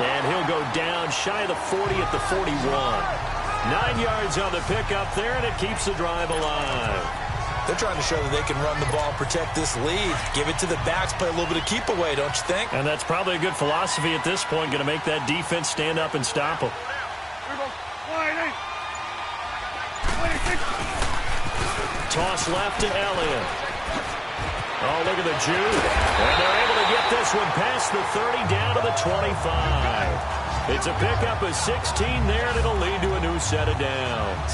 And he'll go down shy of the 40 at the 41. 9 yards on the pickup there, and it keeps the drive alive. They're trying to show that they can run the ball and protect this lead. Give it to the backs, play a little bit of keep away, don't you think? And that's probably a good philosophy at this point, going to make that defense stand up and stop them. Toss left to Elliott. Oh, look at the juke. And they're able to get this one past the 30 down to the 25. It's a pickup of 16 there, and it'll lead to a new set of downs.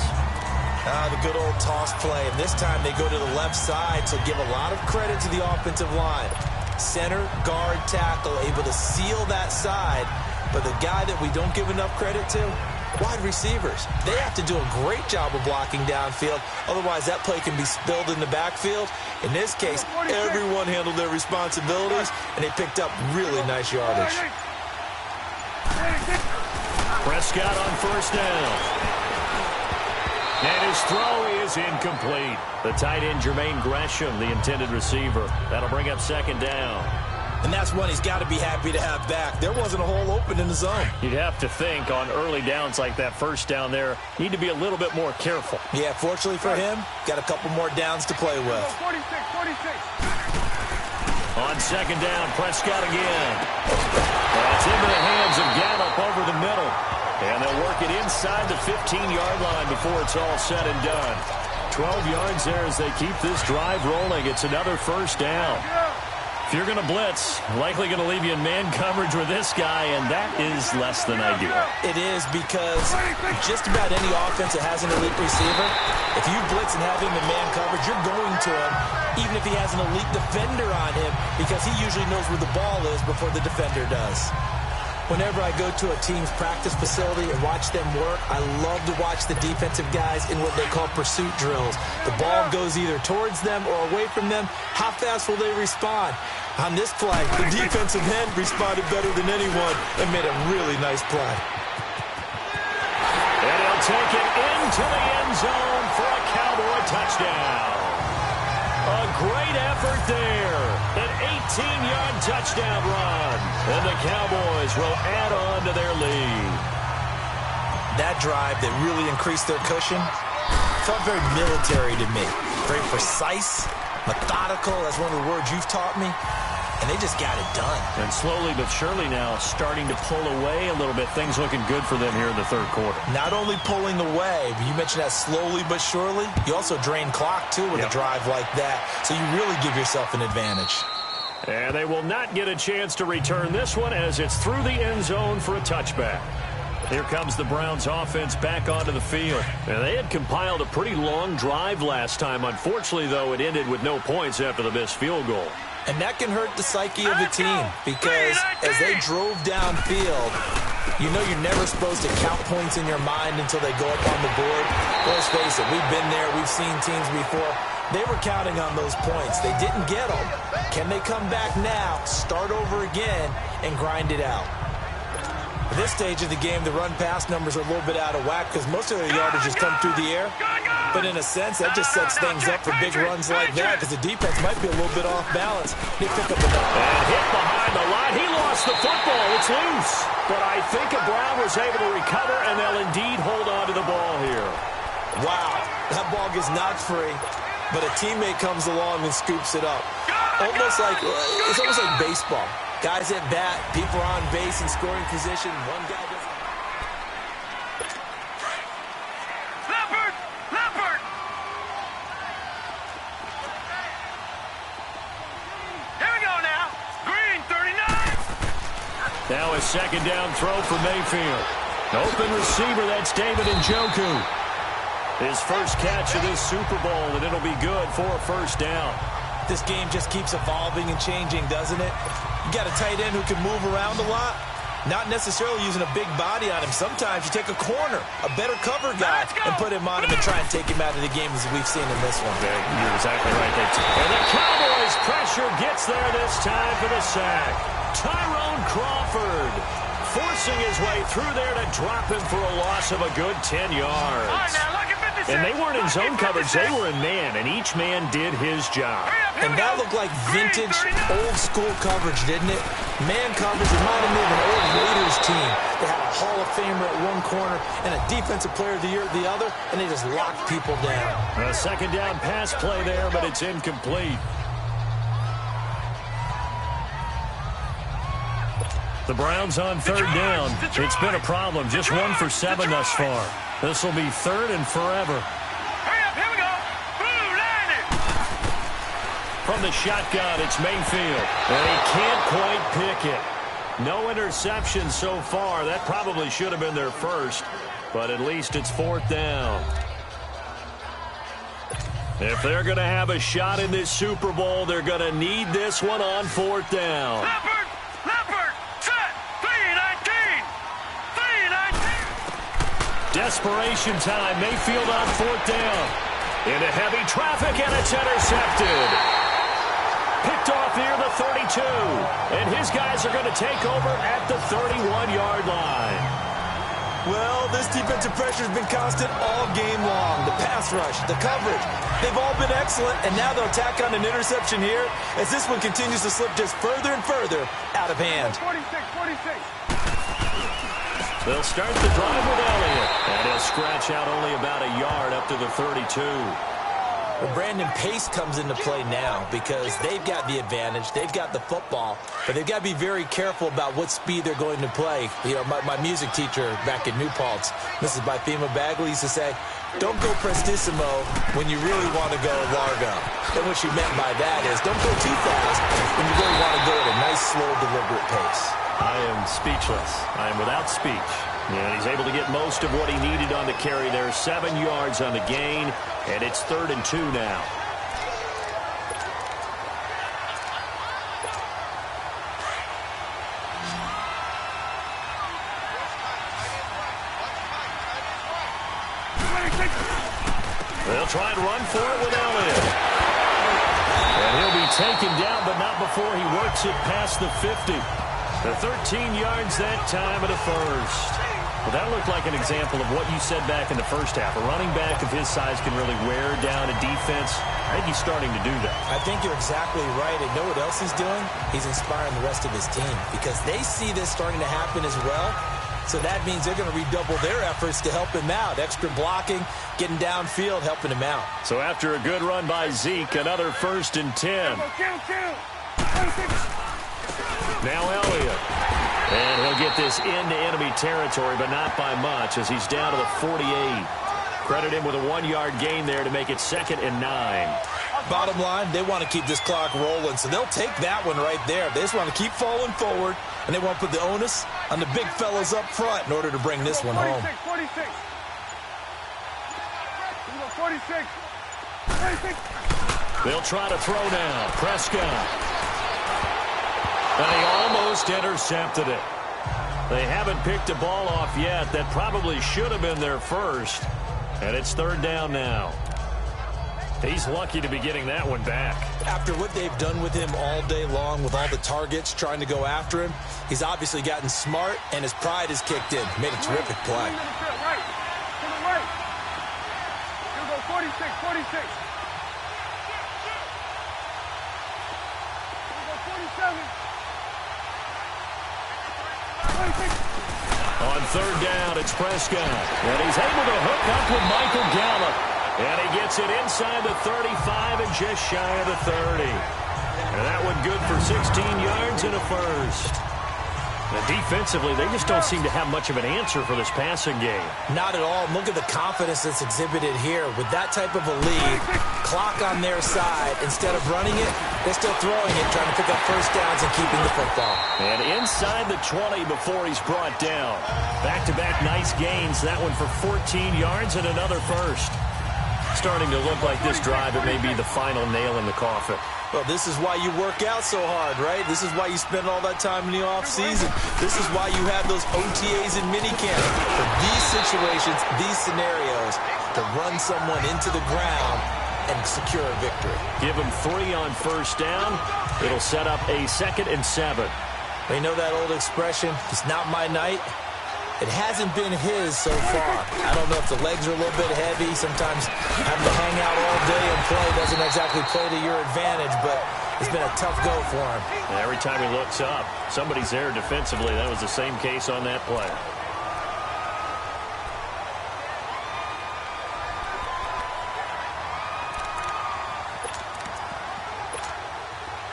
The good old toss play. And this time they go to the left side, so give a lot of credit to the offensive line. Center, guard, tackle, able to seal that side. But the guy that we don't give enough credit to, wide receivers. They have to do a great job of blocking downfield. Otherwise, that play can be spilled in the backfield. In this case, everyone handled their responsibilities, and they picked up really nice yardage. Prescott on first down. And his throw is incomplete. The tight end, Jermaine Gresham, the intended receiver. That'll bring up 2nd down. And that's one he's got to be happy to have back. There wasn't a hole open in the zone. You'd have to think on early downs like that first down there, need to be a little bit more careful. Yeah, fortunately for him, got a couple more downs to play with. 46. On 2nd down, Prescott again. That's into the hands of Gallup over the middle. And they'll work it inside the 15-yard line before it's all said and done. 12 yards there as they keep this drive rolling. It's another first down. If you're going to blitz, likely going to leave you in man coverage with this guy, and that is less than ideal. It is, because just about any offense that has an elite receiver, if you blitz and have him in man coverage, you're going to him, even if he has an elite defender on him, because he usually knows where the ball is before the defender does. Whenever I go to a team's practice facility and watch them work, I love to watch the defensive guys in what they call pursuit drills. The ball goes either towards them or away from them. How fast will they respond? On this play, the defensive end responded better than anyone and made a really nice play. And he'll take it into the end zone for a Cowboy touchdown. A great effort there. An 18-yard touchdown run. And the Cowboys will add on to their lead. That drive that really increased their cushion felt very military to me. Very precise, methodical. That's one of the words you've taught me. And they just got it done. And slowly but surely now starting to pull away a little bit. Things looking good for them here in the third quarter. Not only pulling away, but you mentioned that slowly but surely. You also drain clock, too, with a drive like that. So you really give yourself an advantage. And they will not get a chance to return this one as it's through the end zone for a touchback. Here comes the Browns offense back onto the field. And they had compiled a pretty long drive last time. Unfortunately, though, it ended with no points after the missed field goal. And that can hurt the psyche of the team because as they drove downfield, you know you're never supposed to count points in your mind until they go up on the board. Let's face it, we've been there. We've seen teams before. They were counting on those points. They didn't get them. Can they come back now, start over again, and grind it out? At this stage of the game, the run-pass numbers are a little bit out of whack because most of the yardage has come through the air. But in a sense, that just sets things up for big runs like that because the defense might be a little bit off balance. They pick up the ball. And hit behind the line. He lost the football. It's loose. But I think a Brown was able to recover, and they'll indeed hold on to the ball here. Wow, that ball gets knocked free, but a teammate comes along and scoops it up. It's almost like baseball. Guys at bat, people are on base in scoring position. One guy doesn't. Leopard! Here we go now. Green, 39. Now a second down throw for Mayfield. Open receiver, that's David Njoku. His first catch of this Super Bowl, and it'll be good for a first down. This game just keeps evolving and changing, doesn't it? You got a tight end who can move around a lot, not necessarily using a big body on him. Sometimes you take a corner, a better cover guy, and put him on him and try and take him out of the game as we've seen in this one. You're exactly right. And the Cowboys pressure gets there this time for the sack. Tyrone Crawford forcing his way through there to drop him for a loss of a good 10 yards. All right, now, look at 56. And they weren't in zone coverage. They were in man, and each man did his job. And that looked like vintage, old-school coverage, didn't it? Man coverage reminded me of an old Raiders team. They had a Hall of Famer at one corner and a Defensive Player of the Year at the other, and they just locked people down. A second down pass play there, but it's incomplete. The Browns on third down. It's been a problem. Just 1 for 7 thus far. This will be third and forever. Hurry up, here we go. Blue, line it. From the shotgun, it's Mayfield. And he can't quite pick it. No interception so far. That probably should have been their first. But at least it's fourth down. If they're going to have a shot in this Super Bowl, they're going to need this one on fourth down. Leopard, set, 3-19. Desperation time. Mayfield on fourth down. Into heavy traffic, and it's intercepted. Picked off near the 32. And his guys are going to take over at the 31-yard line. Well, this defensive pressure has been constant all game long. The pass rush, the coverage, they've all been excellent, and now they'll tack on an interception here as this one continues to slip just further and further out of hand. 46. They'll start the drive with Elliott, and he'll scratch out only about a yard up to the 32. Well, Brandon, pace comes into play now because they've got the advantage. They've got the football, but they've got to be very careful about what speed they're going to play. You know, my music teacher back in New Paltz, Mrs. Bythema Bagley, used to say, don't go prestissimo when you really want to go largo. And what she meant by that is don't go too fast when you really want to go at a nice, slow, deliberate pace. I am speechless. I am without speech. And he's able to get most of what he needed on the carry there. 7 yards on the gain, and it's 3rd and 2 now. They'll try and run for it with Elliott. And he'll be taken down, but not before he works it past the 50. The 13 yards that time of the first. Well, that looked like an example of what you said back in the first half. A running back of his size can really wear down a defense. I think he's starting to do that. I think you're exactly right. And know what else he's doing? He's inspiring the rest of his team because they see this starting to happen as well. So that means they're going to redouble their efforts to help him out. Extra blocking, getting downfield, helping him out. So after a good run by Zeke, another 1st and 10. Now Elliott. And he'll get this into enemy territory, but not by much as he's down to the 48. Credit him with a 1-yard gain there to make it 2nd and 9. Bottom line, they want to keep this clock rolling, so they'll take that one right there. They just want to keep falling forward, and they want to put the onus on the big fellas up front in order to bring this one home. 46. 46. They'll try to throw now. Prescott. And he almost intercepted it. They haven't picked a ball off yet. That probably should have been their first. And it's 3rd down now. He's lucky to be getting that one back. After what they've done with him all day long with all the targets trying to go after him, he's obviously gotten smart, and his pride has kicked in. Made a terrific play. Right. To the right. Here go 46. Here go 47. On 3rd down, it's Prescott. And he's able to hook up with Michael Gallup. And he gets it inside the 35 and just shy of the 30. And that one good for 16 yards and a first. And defensively, they just don't seem to have much of an answer for this passing game. Not at all. Look at the confidence that's exhibited here. With that type of a lead, clock on their side, instead of running it, they're still throwing it, trying to pick up first downs and keeping the football. And inside the 20 before he's brought down. Back-to-back nice gains. That one for 14 yards and another first. Starting to look like this drive, it may be the final nail in the coffin. Well, this is why you work out so hard, right? This is why you spend all that time in the offseason. This is why you have those OTAs and minicamp. For these situations, these scenarios, to run someone into the ground and secure a victory. Give him 3 on first down. It'll set up a 2nd and 7. You know that old expression, it's not my night? It hasn't been his so far. I don't know if the legs are a little bit heavy. Sometimes having to hang out all day and play doesn't exactly play to your advantage, but it's been a tough go for him. And every time he looks up, somebody's there defensively. That was the same case on that play.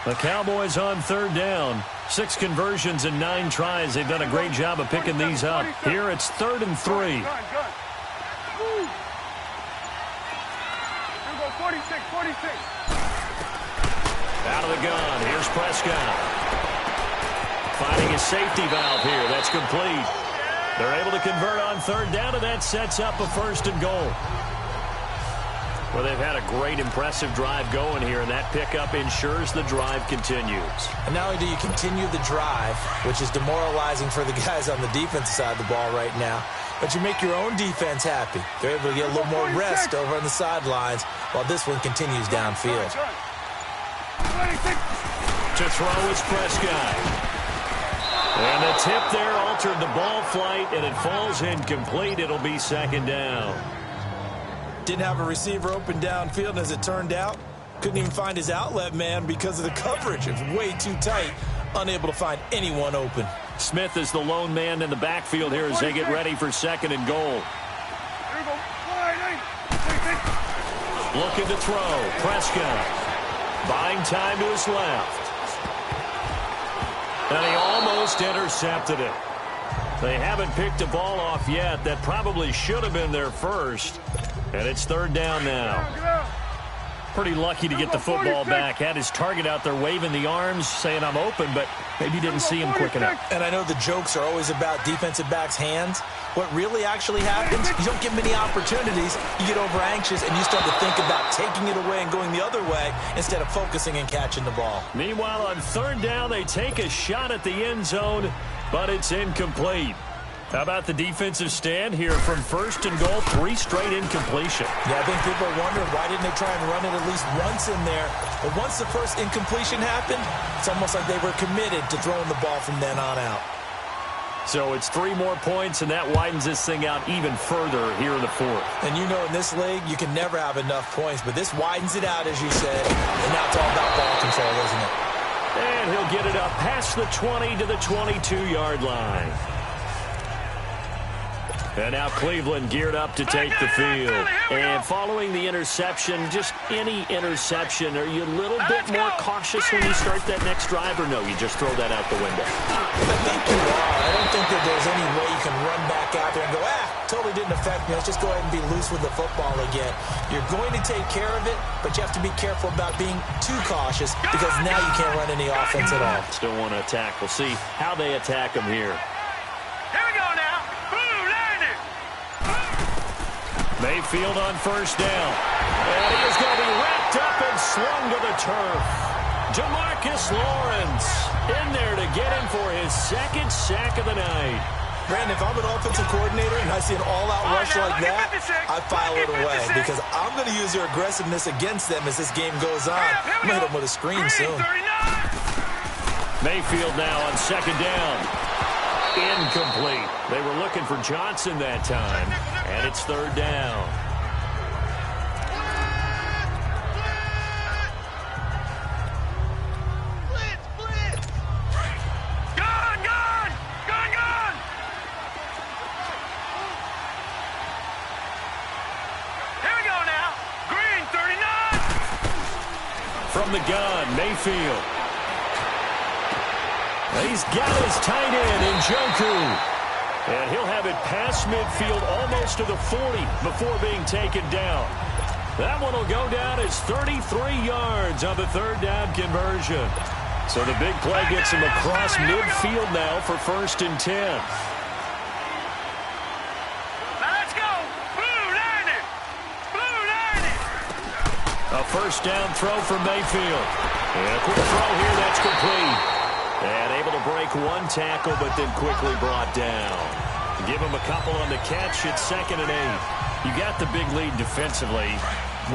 The Cowboys on 3rd down. 6 conversions and 9 tries. They've done a great job of picking these up. Here it's 3rd and 3. Here go 46. Out of the gun. Here's Prescott. Finding his safety valve here. That's complete. They're able to convert on 3rd down, and that sets up a 1st and goal. Well, they've had a great, impressive drive going here, and that pickup ensures the drive continues. And not only do you continue the drive, which is demoralizing for the guys on the defensive side of the ball right now, but you make your own defense happy. They're able to get a little more rest over on the sidelines while this one continues downfield. To throw is Prescott. And the tip there altered the ball flight, and it falls incomplete. It'll be 2nd down. Didn't have a receiver open downfield, and as it turned out, couldn't even find his outlet man because of the coverage. It was way too tight, unable to find anyone open. Smith is the lone man in the backfield here as they get ready for 2nd and goal. Looking to throw. Prescott. Buying time to his left. And he almost intercepted it. They haven't picked a ball off yet. That probably should have been their first. And it's 3rd down now. Pretty lucky to get the football back. Had his target out there waving the arms, saying I'm open, but maybe didn't see him quick enough. And I know the jokes are always about defensive backs' hands. What really actually happens, you don't get many opportunities. You get over anxious, and you start to think about taking it away and going the other way instead of focusing and catching the ball. Meanwhile, on 3rd down, they take a shot at the end zone, but it's incomplete. How about the defensive stand here from 1st and goal, 3 straight incompletion? Yeah, I think people are wondering why didn't they try and run it at least once in there. But once the first incompletion happened, it's almost like they were committed to throwing the ball from then on out. So it's 3 more points, and that widens this thing out even further here in the fourth. And you know in this league, you can never have enough points, but this widens it out, as you said, and now it's all about ball control, isn't it? And he'll get it up past the 20 to the 22-yard line. And now Cleveland geared up to take the field. And following the interception, just any interception, are you a little bit more cautious when you start that next drive, or no, you just throw that out the window? I think you are. I don't think that there's any way you can run back out there and go, totally didn't affect me. Let's just go ahead and be loose with the football again. You're going to take care of it, but you have to be careful about being too cautious because now you can't run any offense at all. Still want to attack. We'll see how they attack him here. Here we go now. Mayfield on first down. And he is going to be wrapped up and slung to the turf. Demarcus Lawrence in there to get him for his 2nd sack of the night. Brandon, if I'm an offensive coordinator and I see an all-out rush like that, I file it away because I'm going to use their aggressiveness against them as this game goes on. I'm going to hit them with a screen soon. Mayfield now on 2nd down. Incomplete. They were looking for Johnson that time, and it's 3rd down. Here we go now. Green, 39. From the gun, Mayfield. He's got his tight end, Njoku. And he'll have it past midfield almost to the 40 before being taken down. That one will go down as 33 yards on the 3rd down conversion. So the big play gets him across midfield now for 1st and 10. Now let's go. Blue 90. Blue 90. A 1st down throw from Mayfield. And a quick throw here that's complete. And able to break 1 tackle, but then quickly brought down. Give him a couple on the catch. It's 2nd and 8. You got the big lead defensively.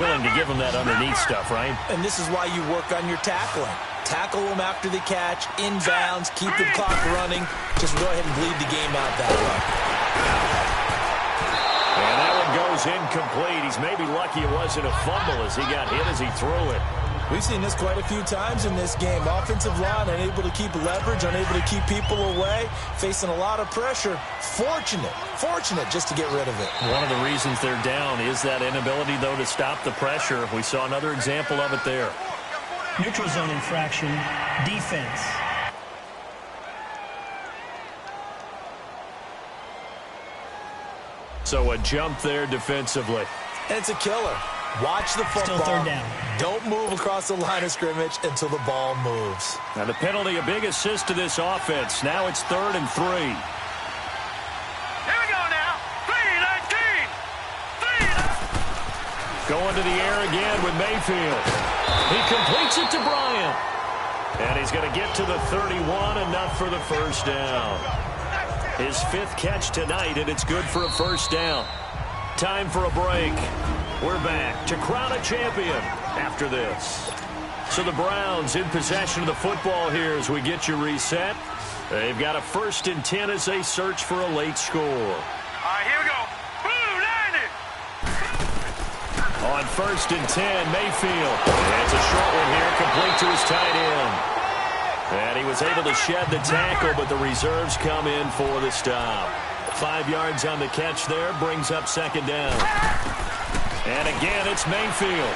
Willing to give him that underneath stuff, right? And this is why you work on your tackling. Tackle them after the catch, inbounds, keep the clock running. Just go ahead and bleed the game out that way. And that one goes incomplete. He's maybe lucky it wasn't a fumble as he got hit as he threw it. We've seen this quite a few times in this game. Offensive line unable to keep leverage, unable to keep people away, facing a lot of pressure. Fortunate just to get rid of it. One of the reasons they're down is that inability, though, to stop the pressure. We saw another example of it there. Neutral zone infraction, defense. So a jump there defensively. And it's a killer. Watch the football. Still 3rd down. Don't move across the line of scrimmage until the ball moves. Now the penalty, a big assist to this offense. Now it's 3rd and 3. Here we go now. 3-19. Going to the air again with Mayfield. He completes it to Bryant. And he's going to get to the 31, enough for the 1st down. His 5th catch tonight, and it's good for a 1st down. Time for a break. We're back to crown a champion after this. So the Browns in possession of the football here as we get you reset. They've got a 1st and 10 as they search for a late score. All right, here we go. Blue 90. On 1st and 10, Mayfield. And it's a short one here, complete to his tight end. And he was able to shed the tackle, but the reserves come in for the stop. 5 yards on the catch there, brings up 2nd down. And again, it's Mayfield.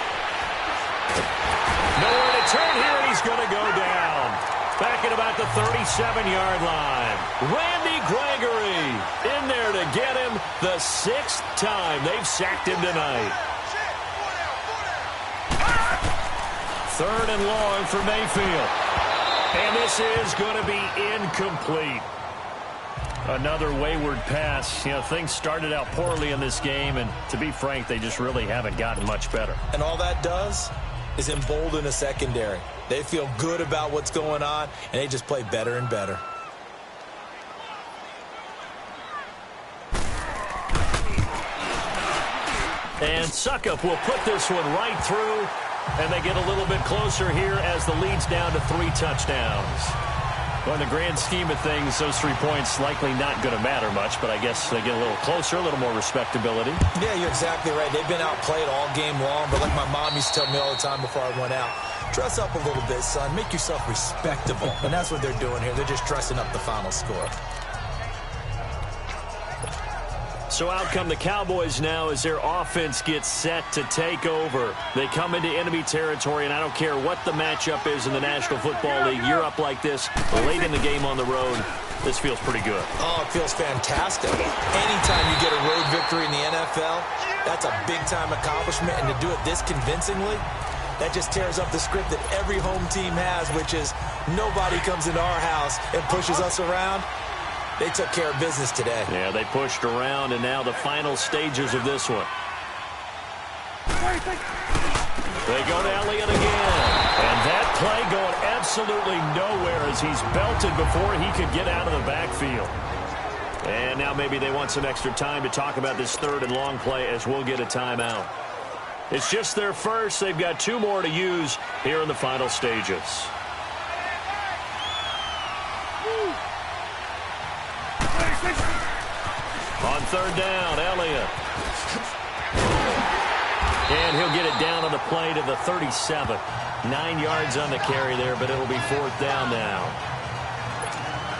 Nowhere to turn here, and he's going to go down. Back at about the 37-yard line. Randy Gregory in there to get him the 6th time they've sacked him tonight. 3rd and long for Mayfield. And this is going to be incomplete. Another wayward pass. You know, things started out poorly in this game, and to be frank, they just really haven't gotten much better. And all that does is embolden a secondary. They feel good about what's going on, and they just play better and better. And Suckup will put this one right through, and they get a little bit closer here as the lead's down to 3 touchdowns. Well, in the grand scheme of things, those 3 points likely not going to matter much, but I guess they get a little closer, a little more respectability. Yeah, you're exactly right. They've been outplayed all game long, but like my mom used to tell me all the time before I went out, dress up a little bit, son. Make yourself respectable. And that's what they're doing here. They're just dressing up the final score. So out come the Cowboys now as their offense gets set to take over. They come into enemy territory, and I don't care what the matchup is in the National Football League. You're up like this late in the game on the road. This feels pretty good. Oh, it feels fantastic. Anytime you get a road victory in the NFL, that's a big-time accomplishment. And to do it this convincingly, that just tears up the script that every home team has, which is nobody comes into our house and pushes us around. They took care of business today. Yeah, they pushed around, and now the final stages of this one. They go to Elliott again. And that play going absolutely nowhere as he's belted before he could get out of the backfield. And now maybe they want some extra time to talk about this third and long play as we'll get a timeout. It's just their first. They've got 2 more to use here in the final stages. On third down, Elliott. And he'll get it down on the play to the 37. 9 yards on the carry there, but it'll be 4th down now.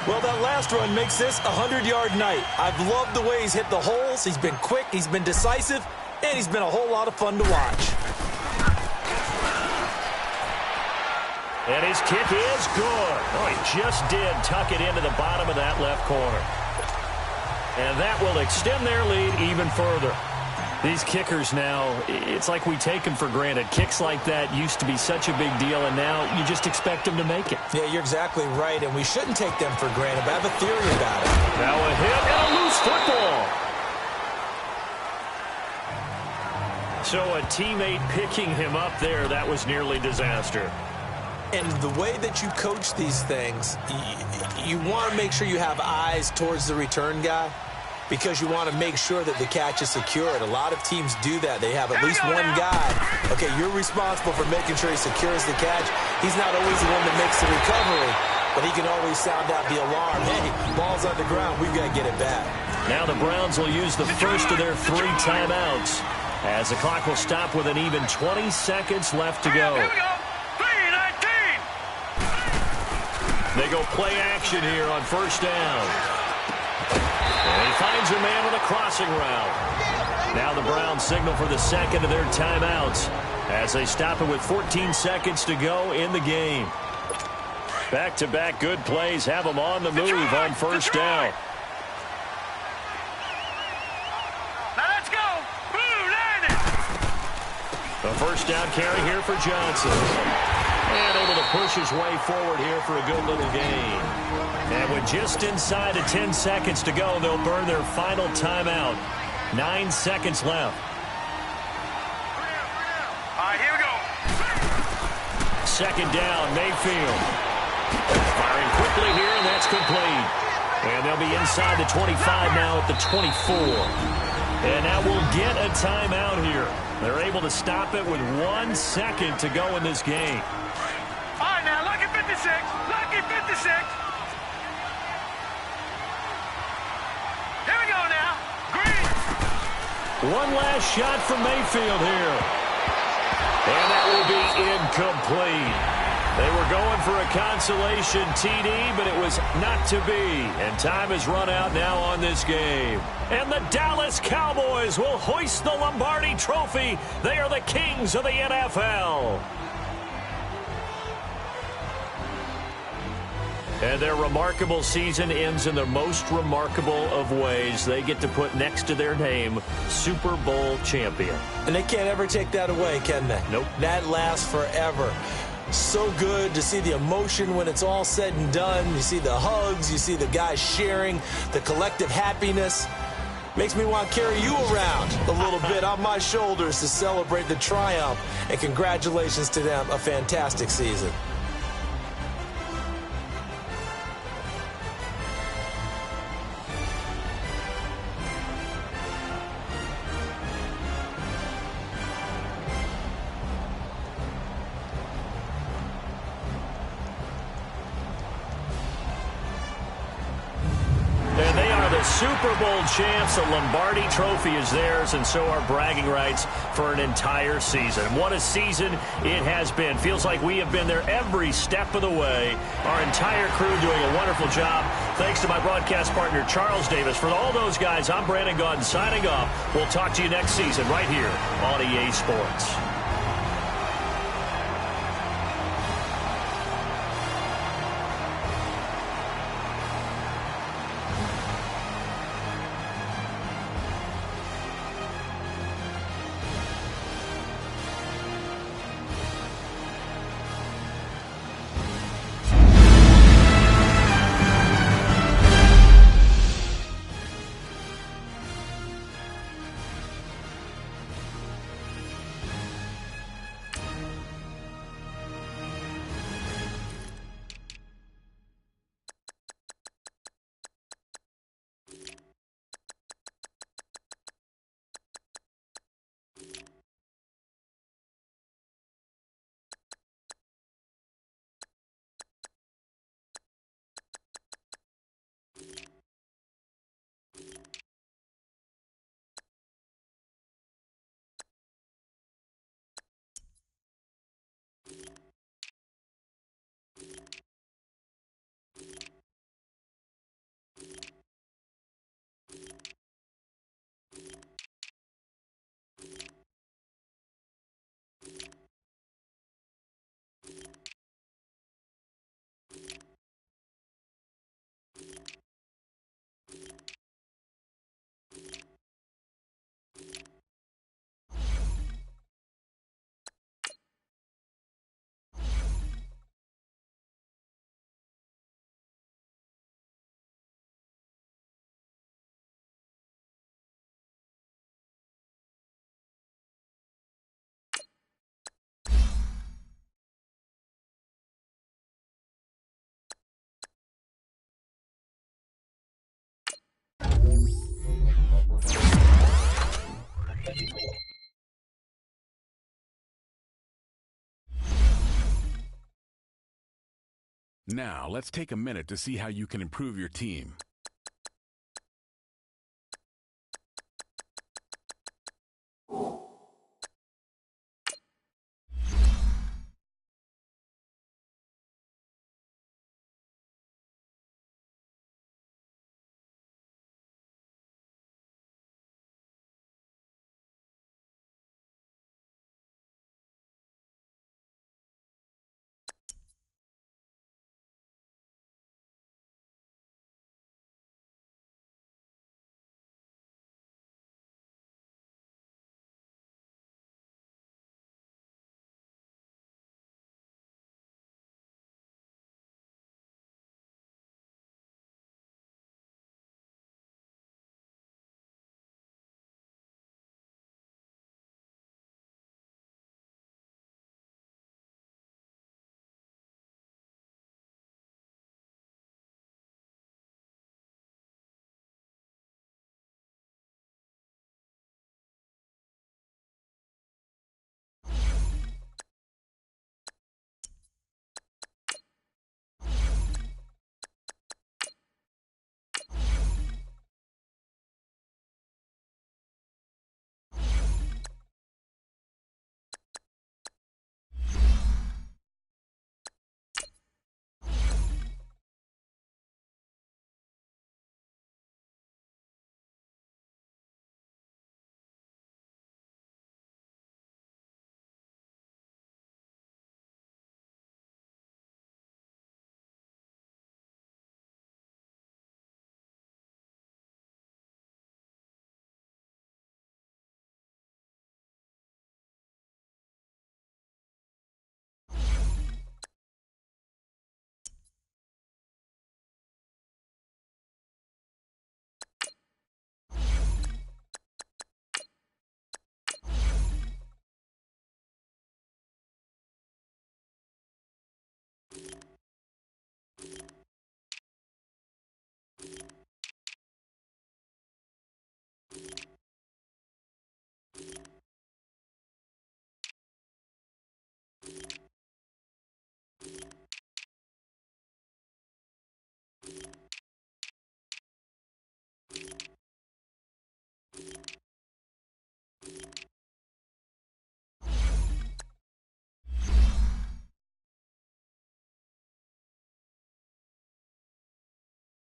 Well, that last run makes this a 100-yard night. I've loved the way he's hit the holes. He's been quick, he's been decisive, and he's been a whole lot of fun to watch. And his kick is good. Oh, he just did tuck it into the bottom of that left corner. And that will extend their lead even further. These kickers now, it's like we take them for granted. Kicks like that used to be such a big deal, and now you just expect them to make it. Yeah, you're exactly right, and we shouldn't take them for granted, but I have a theory about it. Now a hit and a loose football. So a teammate picking him up there, that was nearly disaster. And the way that you coach these things, you want to make sure you have eyes towards the return guy because you want to make sure that the catch is secured. A lot of teams do that. They have at least one guy. Okay, you're responsible for making sure he secures the catch. He's not always the one that makes the recovery, but he can always sound out the alarm. Hey, ball's on the ground. We've got to get it back. Now the Browns will use the first of their 3 timeouts as the clock will stop with an even 20 seconds left to go. They go play action here on first down. And he finds a man on a crossing route. Now the Browns signal for the second of their timeouts as they stop it with 14 seconds to go in the game. Back-to-back good plays have them on the move on first down. Now let's go. Landon. A first down carry here for Johnson. And able to push his way forward here for a good little gain. And with just inside of 10 seconds to go, they'll burn their final timeout. 9 seconds left. All right, here we go. Second down, Mayfield. Firing quickly here, and that's complete. And they'll be inside the 25 now at the 24. And now we'll get a timeout here. They're able to stop it with 1 second to go in this game. All right, now, lucky 56. Lucky 56. Here we go now. Green. One last shot from Mayfield here. And that will be incomplete. They were going for a consolation TD, but it was not to be. And time has run out now on this game. And the Dallas Cowboys will hoist the Lombardi Trophy. They are the kings of the NFL. And their remarkable season ends in the most remarkable of ways. They get to put next to their name, Super Bowl champion. And they can't ever take that away, can they? Nope. That lasts forever. So good to see the emotion when it's all said and done. You see the hugs, you see the guys sharing, the collective happiness. Makes me want to carry you around a little bit on my shoulders to celebrate the triumph. And congratulations to them, a fantastic season. Super Bowl champs, the Lombardi Trophy is theirs, and so are bragging rights for an entire season. What a season it has been. Feels like we have been there every step of the way. Our entire crew doing a wonderful job. Thanks to my broadcast partner, Charles Davis. For all those guys, I'm Brandon Gaudin signing off. We'll talk to you next season right here on EA Sports. Now, let's take a minute to see how you can improve your team.